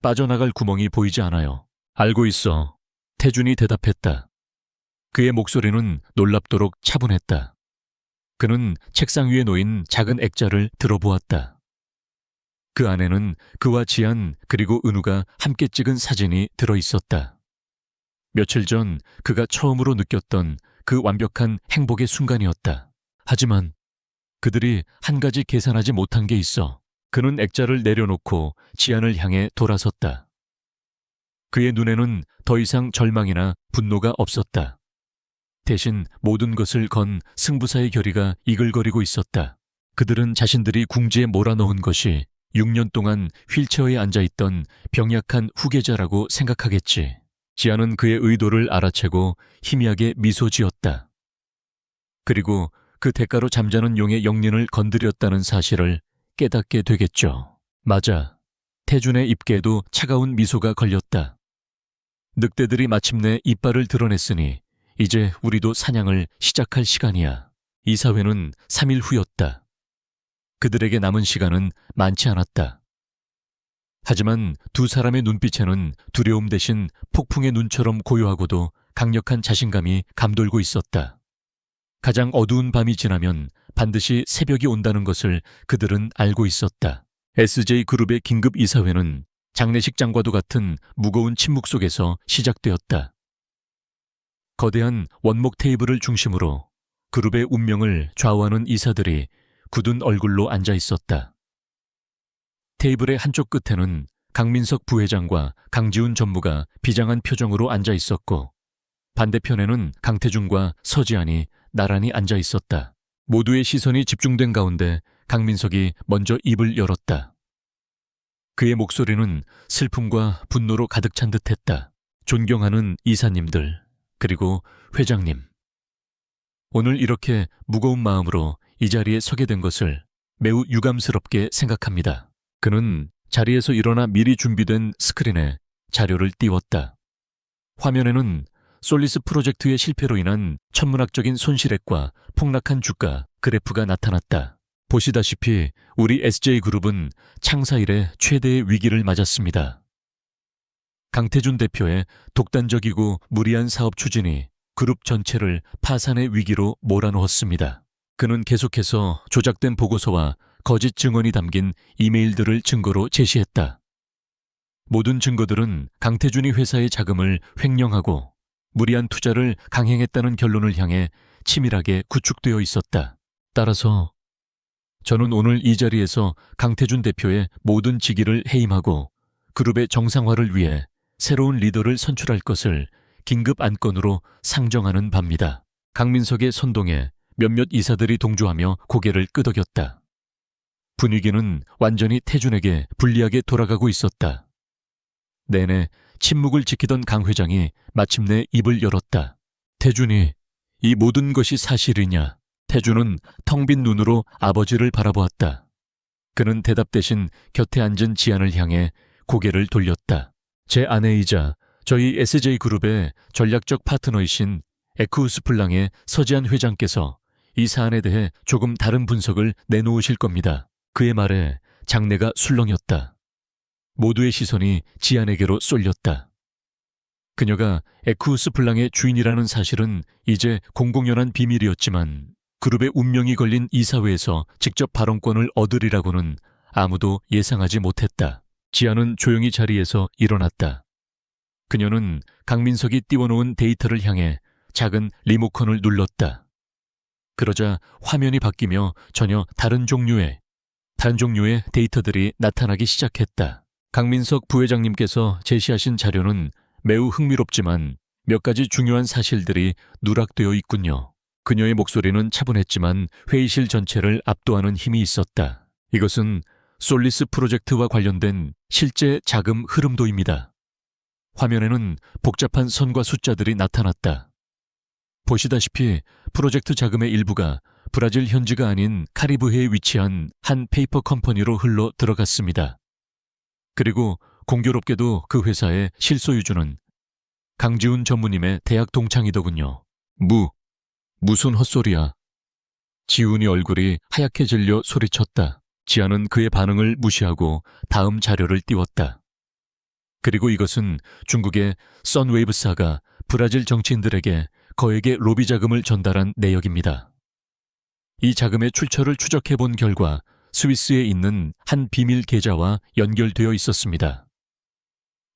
빠져나갈 구멍이 보이지 않아요. 알고 있어. 태준이 대답했다. 그의 목소리는 놀랍도록 차분했다. 그는 책상 위에 놓인 작은 액자를 들어보았다. 그 안에는 그와 지안 그리고 은우가 함께 찍은 사진이 들어있었다. 며칠 전 그가 처음으로 느꼈던 그 완벽한 행복의 순간이었다. 하지만 그들이 한 가지 계산하지 못한 게 있어. 그는 액자를 내려놓고 지안을 향해 돌아섰다. 그의 눈에는 더 이상 절망이나 분노가 없었다. 대신 모든 것을 건 승부사의 결의가 이글거리고 있었다. 그들은 자신들이 궁지에 몰아넣은 것이 6년 동안 휠체어에 앉아있던 병약한 후계자라고 생각하겠지. 지아는 그의 의도를 알아채고 희미하게 미소 지었다. 그리고 그 대가로 잠자는 용의 영린을 건드렸다는 사실을 깨닫게 되겠죠. 맞아. 태준의 입계에도 차가운 미소가 걸렸다. 늑대들이 마침내 이빨을 드러냈으니 이제 우리도 사냥을 시작할 시간이야. 이사회는 3일 후였다. 그들에게 남은 시간은 많지 않았다. 하지만 두 사람의 눈빛에는 두려움 대신 폭풍의 눈처럼 고요하고도 강력한 자신감이 감돌고 있었다. 가장 어두운 밤이 지나면 반드시 새벽이 온다는 것을 그들은 알고 있었다. SJ그룹의 긴급 이사회는 장례식장과도 같은 무거운 침묵 속에서 시작되었다. 거대한 원목 테이블을 중심으로 그룹의 운명을 좌우하는 이사들이 굳은 얼굴로 앉아 있었다. 테이블의 한쪽 끝에는 강민석 부회장과 강지훈 전무가 비장한 표정으로 앉아 있었고 반대편에는 강태준과 서지안이 나란히 앉아 있었다. 모두의 시선이 집중된 가운데 강민석이 먼저 입을 열었다. 그의 목소리는 슬픔과 분노로 가득 찬 듯했다. 존경하는 이사님들, 그리고 회장님. 오늘 이렇게 무거운 마음으로 이 자리에 서게 된 것을 매우 유감스럽게 생각합니다. 그는 자리에서 일어나 미리 준비된 스크린에 자료를 띄웠다. 화면에는 솔리스 프로젝트의 실패로 인한 천문학적인 손실액과 폭락한 주가 그래프가 나타났다. 보시다시피 우리 SJ그룹은 창사 이래 최대의 위기를 맞았습니다. 강태준 대표의 독단적이고 무리한 사업 추진이 그룹 전체를 파산의 위기로 몰아넣었습니다. 그는 계속해서 조작된 보고서와 거짓 증언이 담긴 이메일들을 증거로 제시했다. 모든 증거들은 강태준이 회사의 자금을 횡령하고 무리한 투자를 강행했다는 결론을 향해 치밀하게 구축되어 있었다. 따라서 저는 오늘 이 자리에서 강태준 대표의 모든 직위를 해임하고 그룹의 정상화를 위해 새로운 리더를 선출할 것을 긴급 안건으로 상정하는 바입니다. 강민석의 선동에 몇몇 이사들이 동조하며 고개를 끄덕였다. 분위기는 완전히 태준에게 불리하게 돌아가고 있었다. 내내 침묵을 지키던 강 회장이 마침내 입을 열었다. 태준이 이 모든 것이 사실이냐? 태준은 텅 빈 눈으로 아버지를 바라보았다. 그는 대답 대신 곁에 앉은 지안을 향해 고개를 돌렸다. 제 아내이자 저희 SJ그룹의 전략적 파트너이신 에크우스 플랑의 서지안 회장께서 이 사안에 대해 조금 다른 분석을 내놓으실 겁니다. 그의 말에 장내가 술렁였다. 모두의 시선이 지안에게로 쏠렸다. 그녀가 에쿠우스 블랑의 주인이라는 사실은 이제 공공연한 비밀이었지만 그룹의 운명이 걸린 이사회에서 직접 발언권을 얻으리라고는 아무도 예상하지 못했다. 지안은 조용히 자리에서 일어났다. 그녀는 강민석이 띄워놓은 데이터를 향해 작은 리모컨을 눌렀다. 그러자 화면이 바뀌며 전혀 다른 종류의 데이터들이 나타나기 시작했다. 강민석 부회장님께서 제시하신 자료는 매우 흥미롭지만 몇 가지 중요한 사실들이 누락되어 있군요. 그녀의 목소리는 차분했지만 회의실 전체를 압도하는 힘이 있었다. 이것은 솔리스 프로젝트와 관련된 실제 자금 흐름도입니다. 화면에는 복잡한 선과 숫자들이 나타났다. 보시다시피 프로젝트 자금의 일부가 브라질 현지가 아닌 카리브해에 위치한 한 페이퍼 컴퍼니로 흘러 들어갔습니다. 그리고 공교롭게도 그 회사의 실소유주는 강지훈 전무님의 대학 동창이더군요. 무슨 헛소리야. 지훈이 얼굴이 하얗게 질려 소리쳤다. 지아는 그의 반응을 무시하고 다음 자료를 띄웠다. 그리고 이것은 중국의 선웨이브사가 브라질 정치인들에게 거액의 로비 자금을 전달한 내역입니다. 이 자금의 출처를 추적해 본 결과 스위스에 있는 한 비밀 계좌와 연결되어 있었습니다.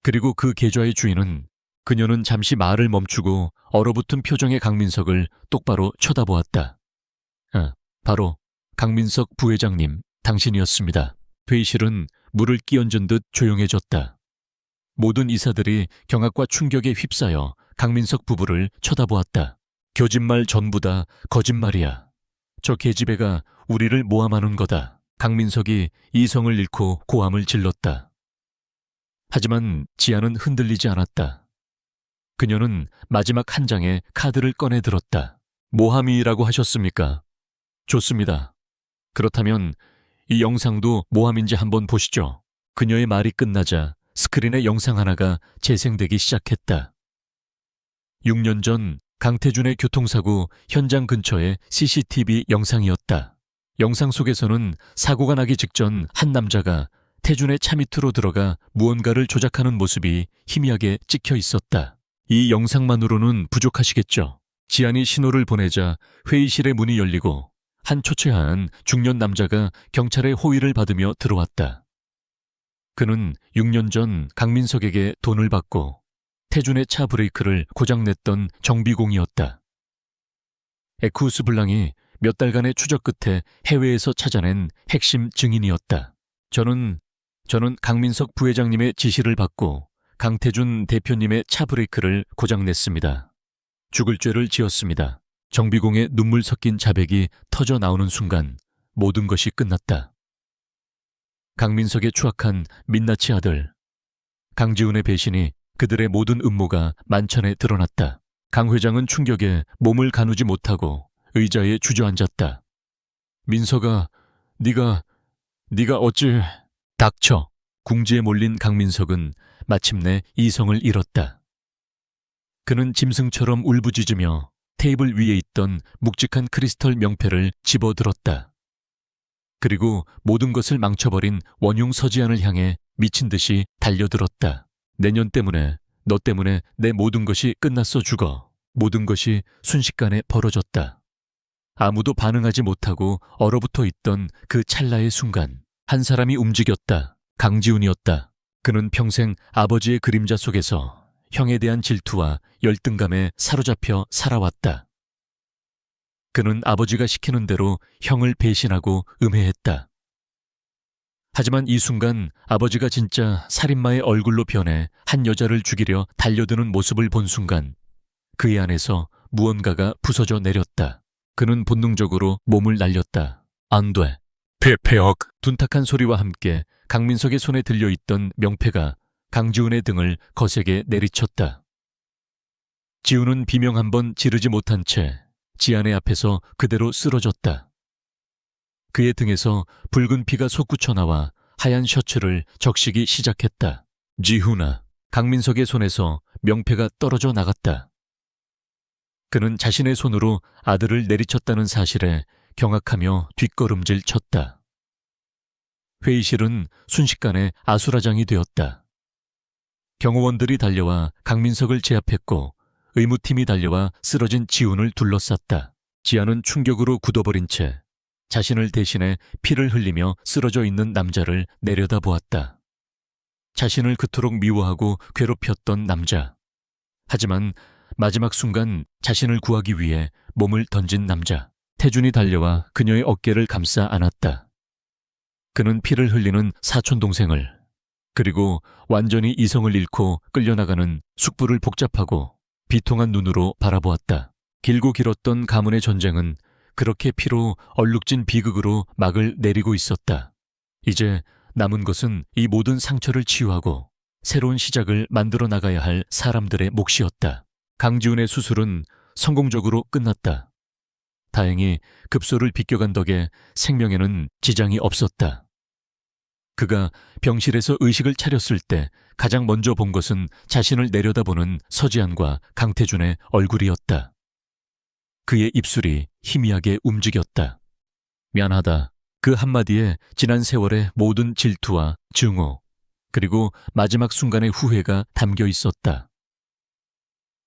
그리고 그 계좌의 주인은 그녀는 잠시 말을 멈추고 얼어붙은 표정의 강민석을 똑바로 쳐다보았다. 바로 강민석 부회장님, 당신이었습니다. 회의실은 물을 끼얹은 듯 조용해졌다. 모든 이사들이 경악과 충격에 휩싸여 강민석 부부를 쳐다보았다. 거짓말 전부 다 거짓말이야. 저 계집애가 우리를 모함하는 거다. 강민석이 이성을 잃고 고함을 질렀다. 하지만 지아는 흔들리지 않았다. 그녀는 마지막 한 장의 카드를 꺼내 들었다. 모함이라고 하셨습니까? 좋습니다. 그렇다면 이 영상도 모함인지 한번 보시죠. 그녀의 말이 끝나자 스크린에 영상 하나가 재생되기 시작했다. 6년 전 강태준의 교통사고 현장 근처의 CCTV 영상이었다. 영상 속에서는 사고가 나기 직전 한 남자가 태준의 차 밑으로 들어가 무언가를 조작하는 모습이 희미하게 찍혀 있었다. 이 영상만으로는 부족하시겠죠. 지안이 신호를 보내자 회의실의 문이 열리고 한 초췌한 중년 남자가 경찰의 호의를 받으며 들어왔다. 그는 6년 전 강민석에게 돈을 받고 태준의 차 브레이크를 고장냈던 정비공이었다. 에쿠우스 블랑이 몇 달간의 추적 끝에 해외에서 찾아낸 핵심 증인이었다. 저는 강민석 부회장님의 지시를 받고 강태준 대표님의 차 브레이크를 고장냈습니다. 죽을 죄를 지었습니다. 정비공의 눈물 섞인 자백이 터져 나오는 순간 모든 것이 끝났다. 강민석의 추악한 민낯이 아들 강지훈의 배신이 그들의 모든 음모가 만천에 드러났다. 강 회장은 충격에 몸을 가누지 못하고 의자에 주저앉았다. 민석아, 네가 어찌... 닥쳐. 궁지에 몰린 강민석은 마침내 이성을 잃었다. 그는 짐승처럼 울부짖으며 테이블 위에 있던 묵직한 크리스털 명패를 집어들었다. 그리고 모든 것을 망쳐버린 원흉 서지안을 향해 미친 듯이 달려들었다. 내년 때문에, 너 때문에 내 모든 것이 끝났어 죽어. 모든 것이 순식간에 벌어졌다. 아무도 반응하지 못하고 얼어붙어 있던 그 찰나의 순간 한 사람이 움직였다. 강지훈이었다. 그는 평생 아버지의 그림자 속에서 형에 대한 질투와 열등감에 사로잡혀 살아왔다. 그는 아버지가 시키는 대로 형을 배신하고 음해했다. 하지만 이 순간 아버지가 진짜 살인마의 얼굴로 변해 한 여자를 죽이려 달려드는 모습을 본 순간 그의 안에서 무언가가 부서져 내렸다. 그는 본능적으로 몸을 날렸다. 안 돼. 폐역. 둔탁한 소리와 함께 강민석의 손에 들려있던 명패가 강지훈의 등을 거세게 내리쳤다. 지훈은 비명 한 번 지르지 못한 채 지안의 앞에서 그대로 쓰러졌다. 그의 등에서 붉은 피가 솟구쳐 나와 하얀 셔츠를 적시기 시작했다. 지훈아. 강민석의 손에서 명패가 떨어져 나갔다. 그는 자신의 손으로 아들을 내리쳤다는 사실에 경악하며 뒷걸음질 쳤다. 회의실은 순식간에 아수라장이 되었다. 경호원들이 달려와 강민석을 제압했고 의무팀이 달려와 쓰러진 지훈을 둘러쌌다. 지아는 충격으로 굳어버린 채 자신을 대신해 피를 흘리며 쓰러져 있는 남자를 내려다보았다. 자신을 그토록 미워하고 괴롭혔던 남자. 하지만 마지막 순간 자신을 구하기 위해 몸을 던진 남자. 태준이 달려와 그녀의 어깨를 감싸 안았다. 그는 피를 흘리는 사촌동생을, 그리고 완전히 이성을 잃고 끌려나가는 숙부를 복잡하고 비통한 눈으로 바라보았다. 길고 길었던 가문의 전쟁은 그렇게 피로 얼룩진 비극으로 막을 내리고 있었다. 이제 남은 것은 이 모든 상처를 치유하고 새로운 시작을 만들어 나가야 할 사람들의 몫이었다. 강지훈의 수술은 성공적으로 끝났다. 다행히 급소를 비껴간 덕에 생명에는 지장이 없었다. 그가 병실에서 의식을 차렸을 때 가장 먼저 본 것은 자신을 내려다보는 서지안과 강태준의 얼굴이었다. 그의 입술이 희미하게 움직였다. 미안하다. 그 한마디에 지난 세월의 모든 질투와 증오, 그리고 마지막 순간의 후회가 담겨 있었다.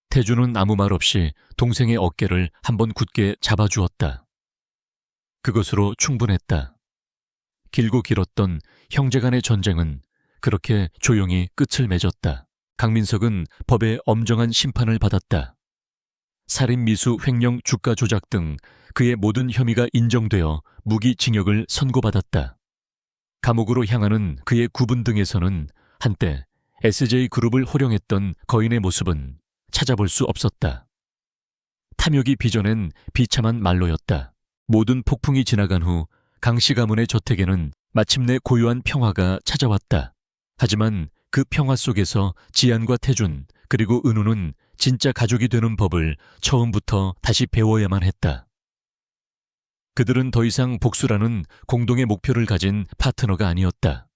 태준은 아무 말 없이 동생의 어깨를 한번 굳게 잡아주었다. 그것으로 충분했다. 길고 길었던 형제간의 전쟁은 그렇게 조용히 끝을 맺었다. 강민석은 법의 엄정한 심판을 받았다. 살인미수 횡령 주가 조작 등 그의 모든 혐의가 인정되어 무기징역을 선고받았다. 감옥으로 향하는 그의 구분 등에서는 한때 SJ그룹을 호령했던 거인의 모습은 찾아볼 수 없었다. 탐욕이 빚어낸 비참한 말로였다. 모든 폭풍이 지나간 후 강씨 가문의 저택에는 마침내 고요한 평화가 찾아왔다. 하지만 그 평화 속에서 지안과 태준 그리고 은우는 진짜 가족이 되는 법을 처음부터 다시 배워야만 했다. 그들은 더 이상 복수라는 공동의 목표를 가진 파트너가 아니었다.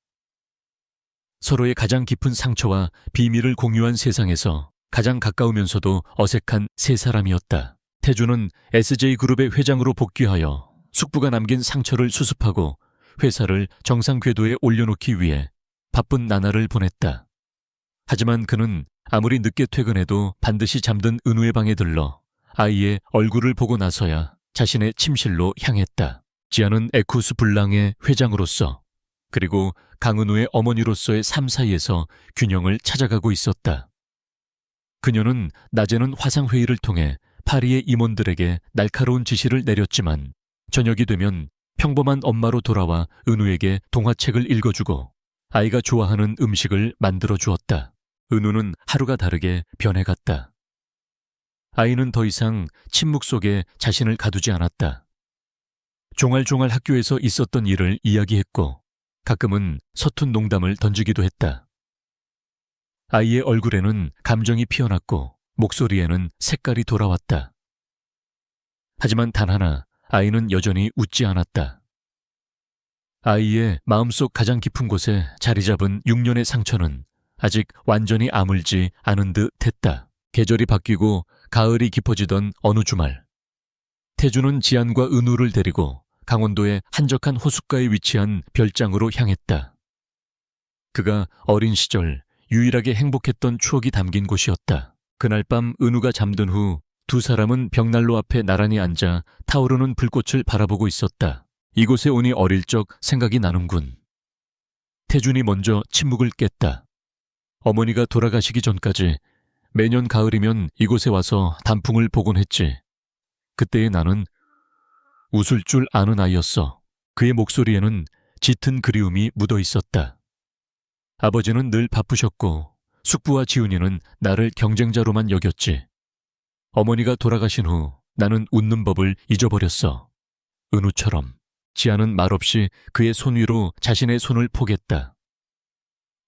서로의 가장 깊은 상처와 비밀을 공유한 세상에서 가장 가까우면서도 어색한 세 사람이었다. 태준은 SJ그룹의 회장으로 복귀하여 숙부가 남긴 상처를 수습하고 회사를 정상 궤도에 올려놓기 위해 바쁜 나날을 보냈다. 하지만 그는 아무리 늦게 퇴근해도 반드시 잠든 은우의 방에 들러 아이의 얼굴을 보고 나서야 자신의 침실로 향했다. 지아는 에쿠스 블랑의 회장으로서 그리고 강은우의 어머니로서의 삶 사이에서 균형을 찾아가고 있었다. 그녀는 낮에는 화상회의를 통해 파리의 임원들에게 날카로운 지시를 내렸지만 저녁이 되면 평범한 엄마로 돌아와 은우에게 동화책을 읽어주고 아이가 좋아하는 음식을 만들어 주었다. 은우는 하루가 다르게 변해갔다. 아이는 더 이상 침묵 속에 자신을 가두지 않았다. 종알종알 학교에서 있었던 일을 이야기했고 가끔은 서툰 농담을 던지기도 했다. 아이의 얼굴에는 감정이 피어났고 목소리에는 색깔이 돌아왔다. 하지만 단 하나 아이는 여전히 웃지 않았다. 아이의 마음속 가장 깊은 곳에 자리 잡은 6년의 상처는 아직 완전히 아물지 않은 듯 했다. 계절이 바뀌고 가을이 깊어지던 어느 주말, 태준은 지안과 은우를 데리고 강원도의 한적한 호숫가에 위치한 별장으로 향했다. 그가 어린 시절 유일하게 행복했던 추억이 담긴 곳이었다. 그날 밤 은우가 잠든 후 두 사람은 벽난로 앞에 나란히 앉아 타오르는 불꽃을 바라보고 있었다. 이곳에 오니 어릴 적 생각이 나는군. 태준이 먼저 침묵을 깼다. 어머니가 돌아가시기 전까지 매년 가을이면 이곳에 와서 단풍을 보곤 했지. 그때의 나는 웃을 줄 아는 아이였어. 그의 목소리에는 짙은 그리움이 묻어 있었다. 아버지는 늘 바쁘셨고 숙부와 지훈이는 나를 경쟁자로만 여겼지. 어머니가 돌아가신 후 나는 웃는 법을 잊어버렸어. 은우처럼. 지아는 말없이 그의 손 위로 자신의 손을 포겠다.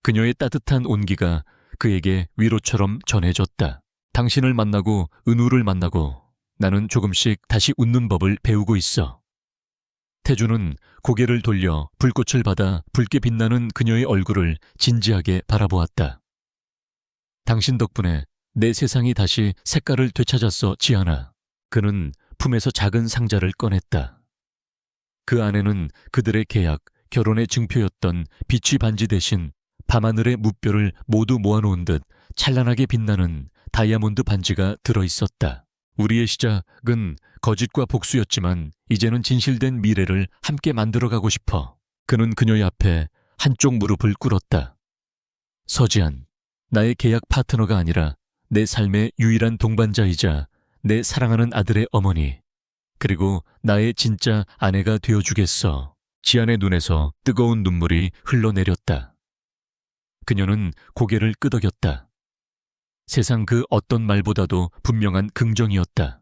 그녀의 따뜻한 온기가 그에게 위로처럼 전해졌다. 당신을 만나고 은우를 만나고 나는 조금씩 다시 웃는 법을 배우고 있어. 태준은 고개를 돌려 불꽃을 받아 붉게 빛나는 그녀의 얼굴을 진지하게 바라보았다. 당신 덕분에 내 세상이 다시 색깔을 되찾았어, 지아나. 그는 품에서 작은 상자를 꺼냈다. 그 안에는 그들의 계약, 결혼의 증표였던 비취 반지 대신 밤하늘의 무뼈를 모두 모아놓은 듯 찬란하게 빛나는 다이아몬드 반지가 들어있었다. 우리의 시작은 거짓과 복수였지만 이제는 진실된 미래를 함께 만들어가고 싶어. 그는 그녀의 앞에 한쪽 무릎을 꿇었다. 서지한, 나의 계약 파트너가 아니라 내 삶의 유일한 동반자이자 내 사랑하는 아들의 어머니, 그리고 나의 진짜 아내가 되어주겠어. 지안의 눈에서 뜨거운 눈물이 흘러내렸다. 그녀는 고개를 끄덕였다. 세상 그 어떤 말보다도 분명한 긍정이었다.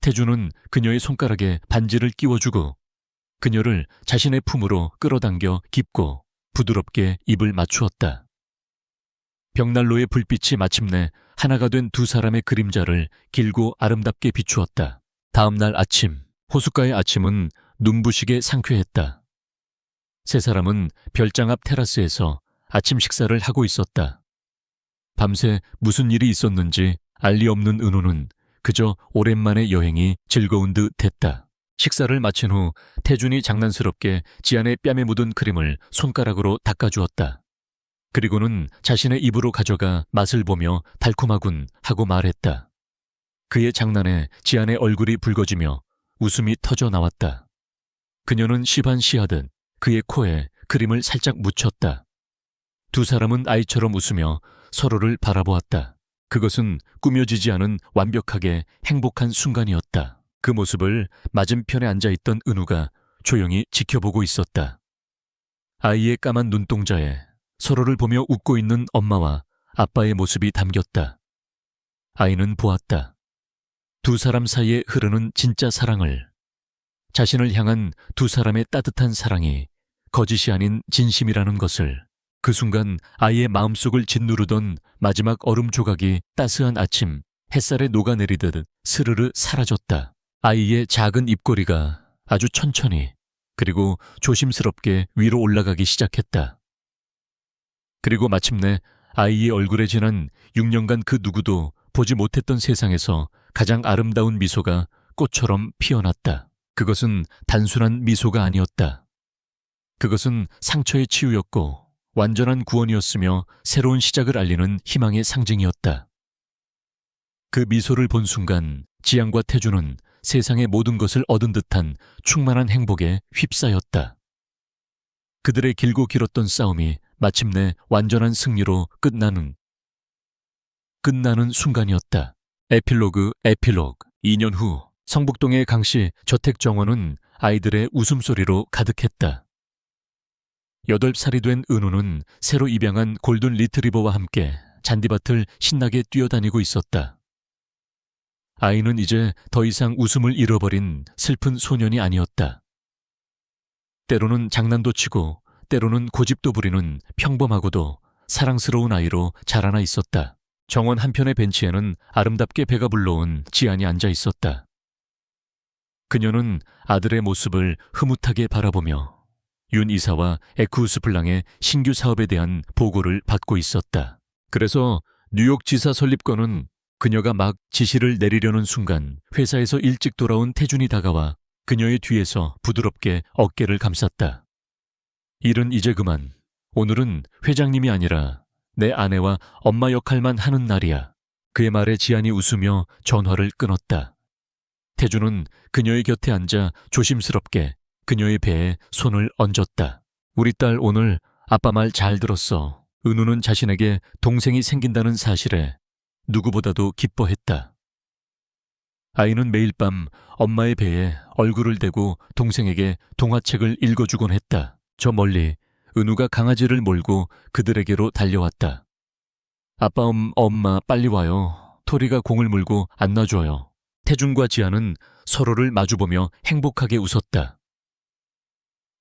태주는 그녀의 손가락에 반지를 끼워주고 그녀를 자신의 품으로 끌어당겨 깊고 부드럽게 입을 맞추었다. 벽난로의 불빛이 마침내 하나가 된 두 사람의 그림자를 길고 아름답게 비추었다. 다음 날 아침, 호숫가의 아침은 눈부시게 상쾌했다. 세 사람은 별장 앞 테라스에서 아침 식사를 하고 있었다. 밤새 무슨 일이 있었는지 알 리 없는 은호는 그저 오랜만의 여행이 즐거운 듯 했다. 식사를 마친 후 태준이 장난스럽게 지안의 뺨에 묻은 크림을 손가락으로 닦아주었다. 그리고는 자신의 입으로 가져가 맛을 보며 달콤하군 하고 말했다. 그의 장난에 지안의 얼굴이 붉어지며 웃음이 터져 나왔다. 그녀는 시반시하듯 그의 코에 크림을 살짝 묻혔다. 두 사람은 아이처럼 웃으며 서로를 바라보았다. 그것은 꾸며지지 않은 완벽하게 행복한 순간이었다. 그 모습을 맞은편에 앉아있던 은우가 조용히 지켜보고 있었다. 아이의 까만 눈동자에 서로를 보며 웃고 있는 엄마와 아빠의 모습이 담겼다. 아이는 보았다. 두 사람 사이에 흐르는 진짜 사랑을, 자신을 향한 두 사람의 따뜻한 사랑이 거짓이 아닌 진심이라는 것을. 그 순간 아이의 마음속을 짓누르던 마지막 얼음 조각이 따스한 아침 햇살에 녹아내리듯 스르르 사라졌다. 아이의 작은 입꼬리가 아주 천천히 그리고 조심스럽게 위로 올라가기 시작했다. 그리고 마침내 아이의 얼굴에 지난 6년간 그 누구도 보지 못했던 세상에서 가장 아름다운 미소가 꽃처럼 피어났다. 그것은 단순한 미소가 아니었다. 그것은 상처의 치유였고 완전한 구원이었으며 새로운 시작을 알리는 희망의 상징이었다. 그 미소를 본 순간 지안과 태주는 세상의 모든 것을 얻은 듯한 충만한 행복에 휩싸였다. 그들의 길고 길었던 싸움이 마침내 완전한 승리로 끝나는 순간이었다. 에필로그 2년 후 성북동의 강씨 저택정원은 아이들의 웃음소리로 가득했다. 8살이 된 은우는 새로 입양한 골든 리트리버와 함께 잔디밭을 신나게 뛰어다니고 있었다. 아이는 이제 더 이상 웃음을 잃어버린 슬픈 소년이 아니었다. 때로는 장난도 치고 때로는 고집도 부리는 평범하고도 사랑스러운 아이로 자라나 있었다. 정원 한편의 벤치에는 아름답게 배가 불러온 지안이 앉아 있었다. 그녀는 아들의 모습을 흐뭇하게 바라보며 윤 이사와 에크우스 플랑의 신규 사업에 대한 보고를 받고 있었다. 그래서 뉴욕 지사 설립권은 그녀가 막 지시를 내리려는 순간 회사에서 일찍 돌아온 태준이 다가와 그녀의 뒤에서 부드럽게 어깨를 감쌌다. 일은 이제 그만. 오늘은 회장님이 아니라 내 아내와 엄마 역할만 하는 날이야. 그의 말에 지안이 웃으며 전화를 끊었다. 태준은 그녀의 곁에 앉아 조심스럽게 그녀의 배에 손을 얹었다. 우리 딸 오늘 아빠 말 잘 들었어. 은우는 자신에게 동생이 생긴다는 사실에 누구보다도 기뻐했다. 아이는 매일 밤 엄마의 배에 얼굴을 대고 동생에게 동화책을 읽어주곤 했다. 저 멀리 은우가 강아지를 몰고 그들에게로 달려왔다. 아빠, 엄마 빨리 와요. 토리가 공을 물고 안놔줘요. 태준과 지안은 서로를 마주보며 행복하게 웃었다.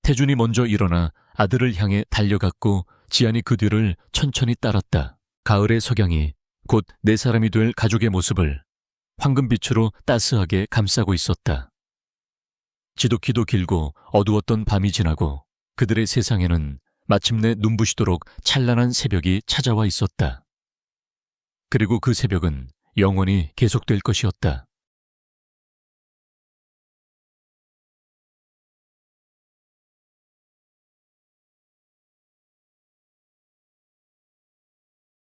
태준이 먼저 일어나 아들을 향해 달려갔고 지안이 그 뒤를 천천히 따랐다. 가을의 석양이 곧 네 사람이 될 가족의 모습을 황금빛으로 따스하게 감싸고 있었다. 지독히도 길고 어두웠던 밤이 지나고 그들의 세상에는 마침내 눈부시도록 찬란한 새벽이 찾아와 있었다. 그리고 그 새벽은 영원히 계속될 것이었다.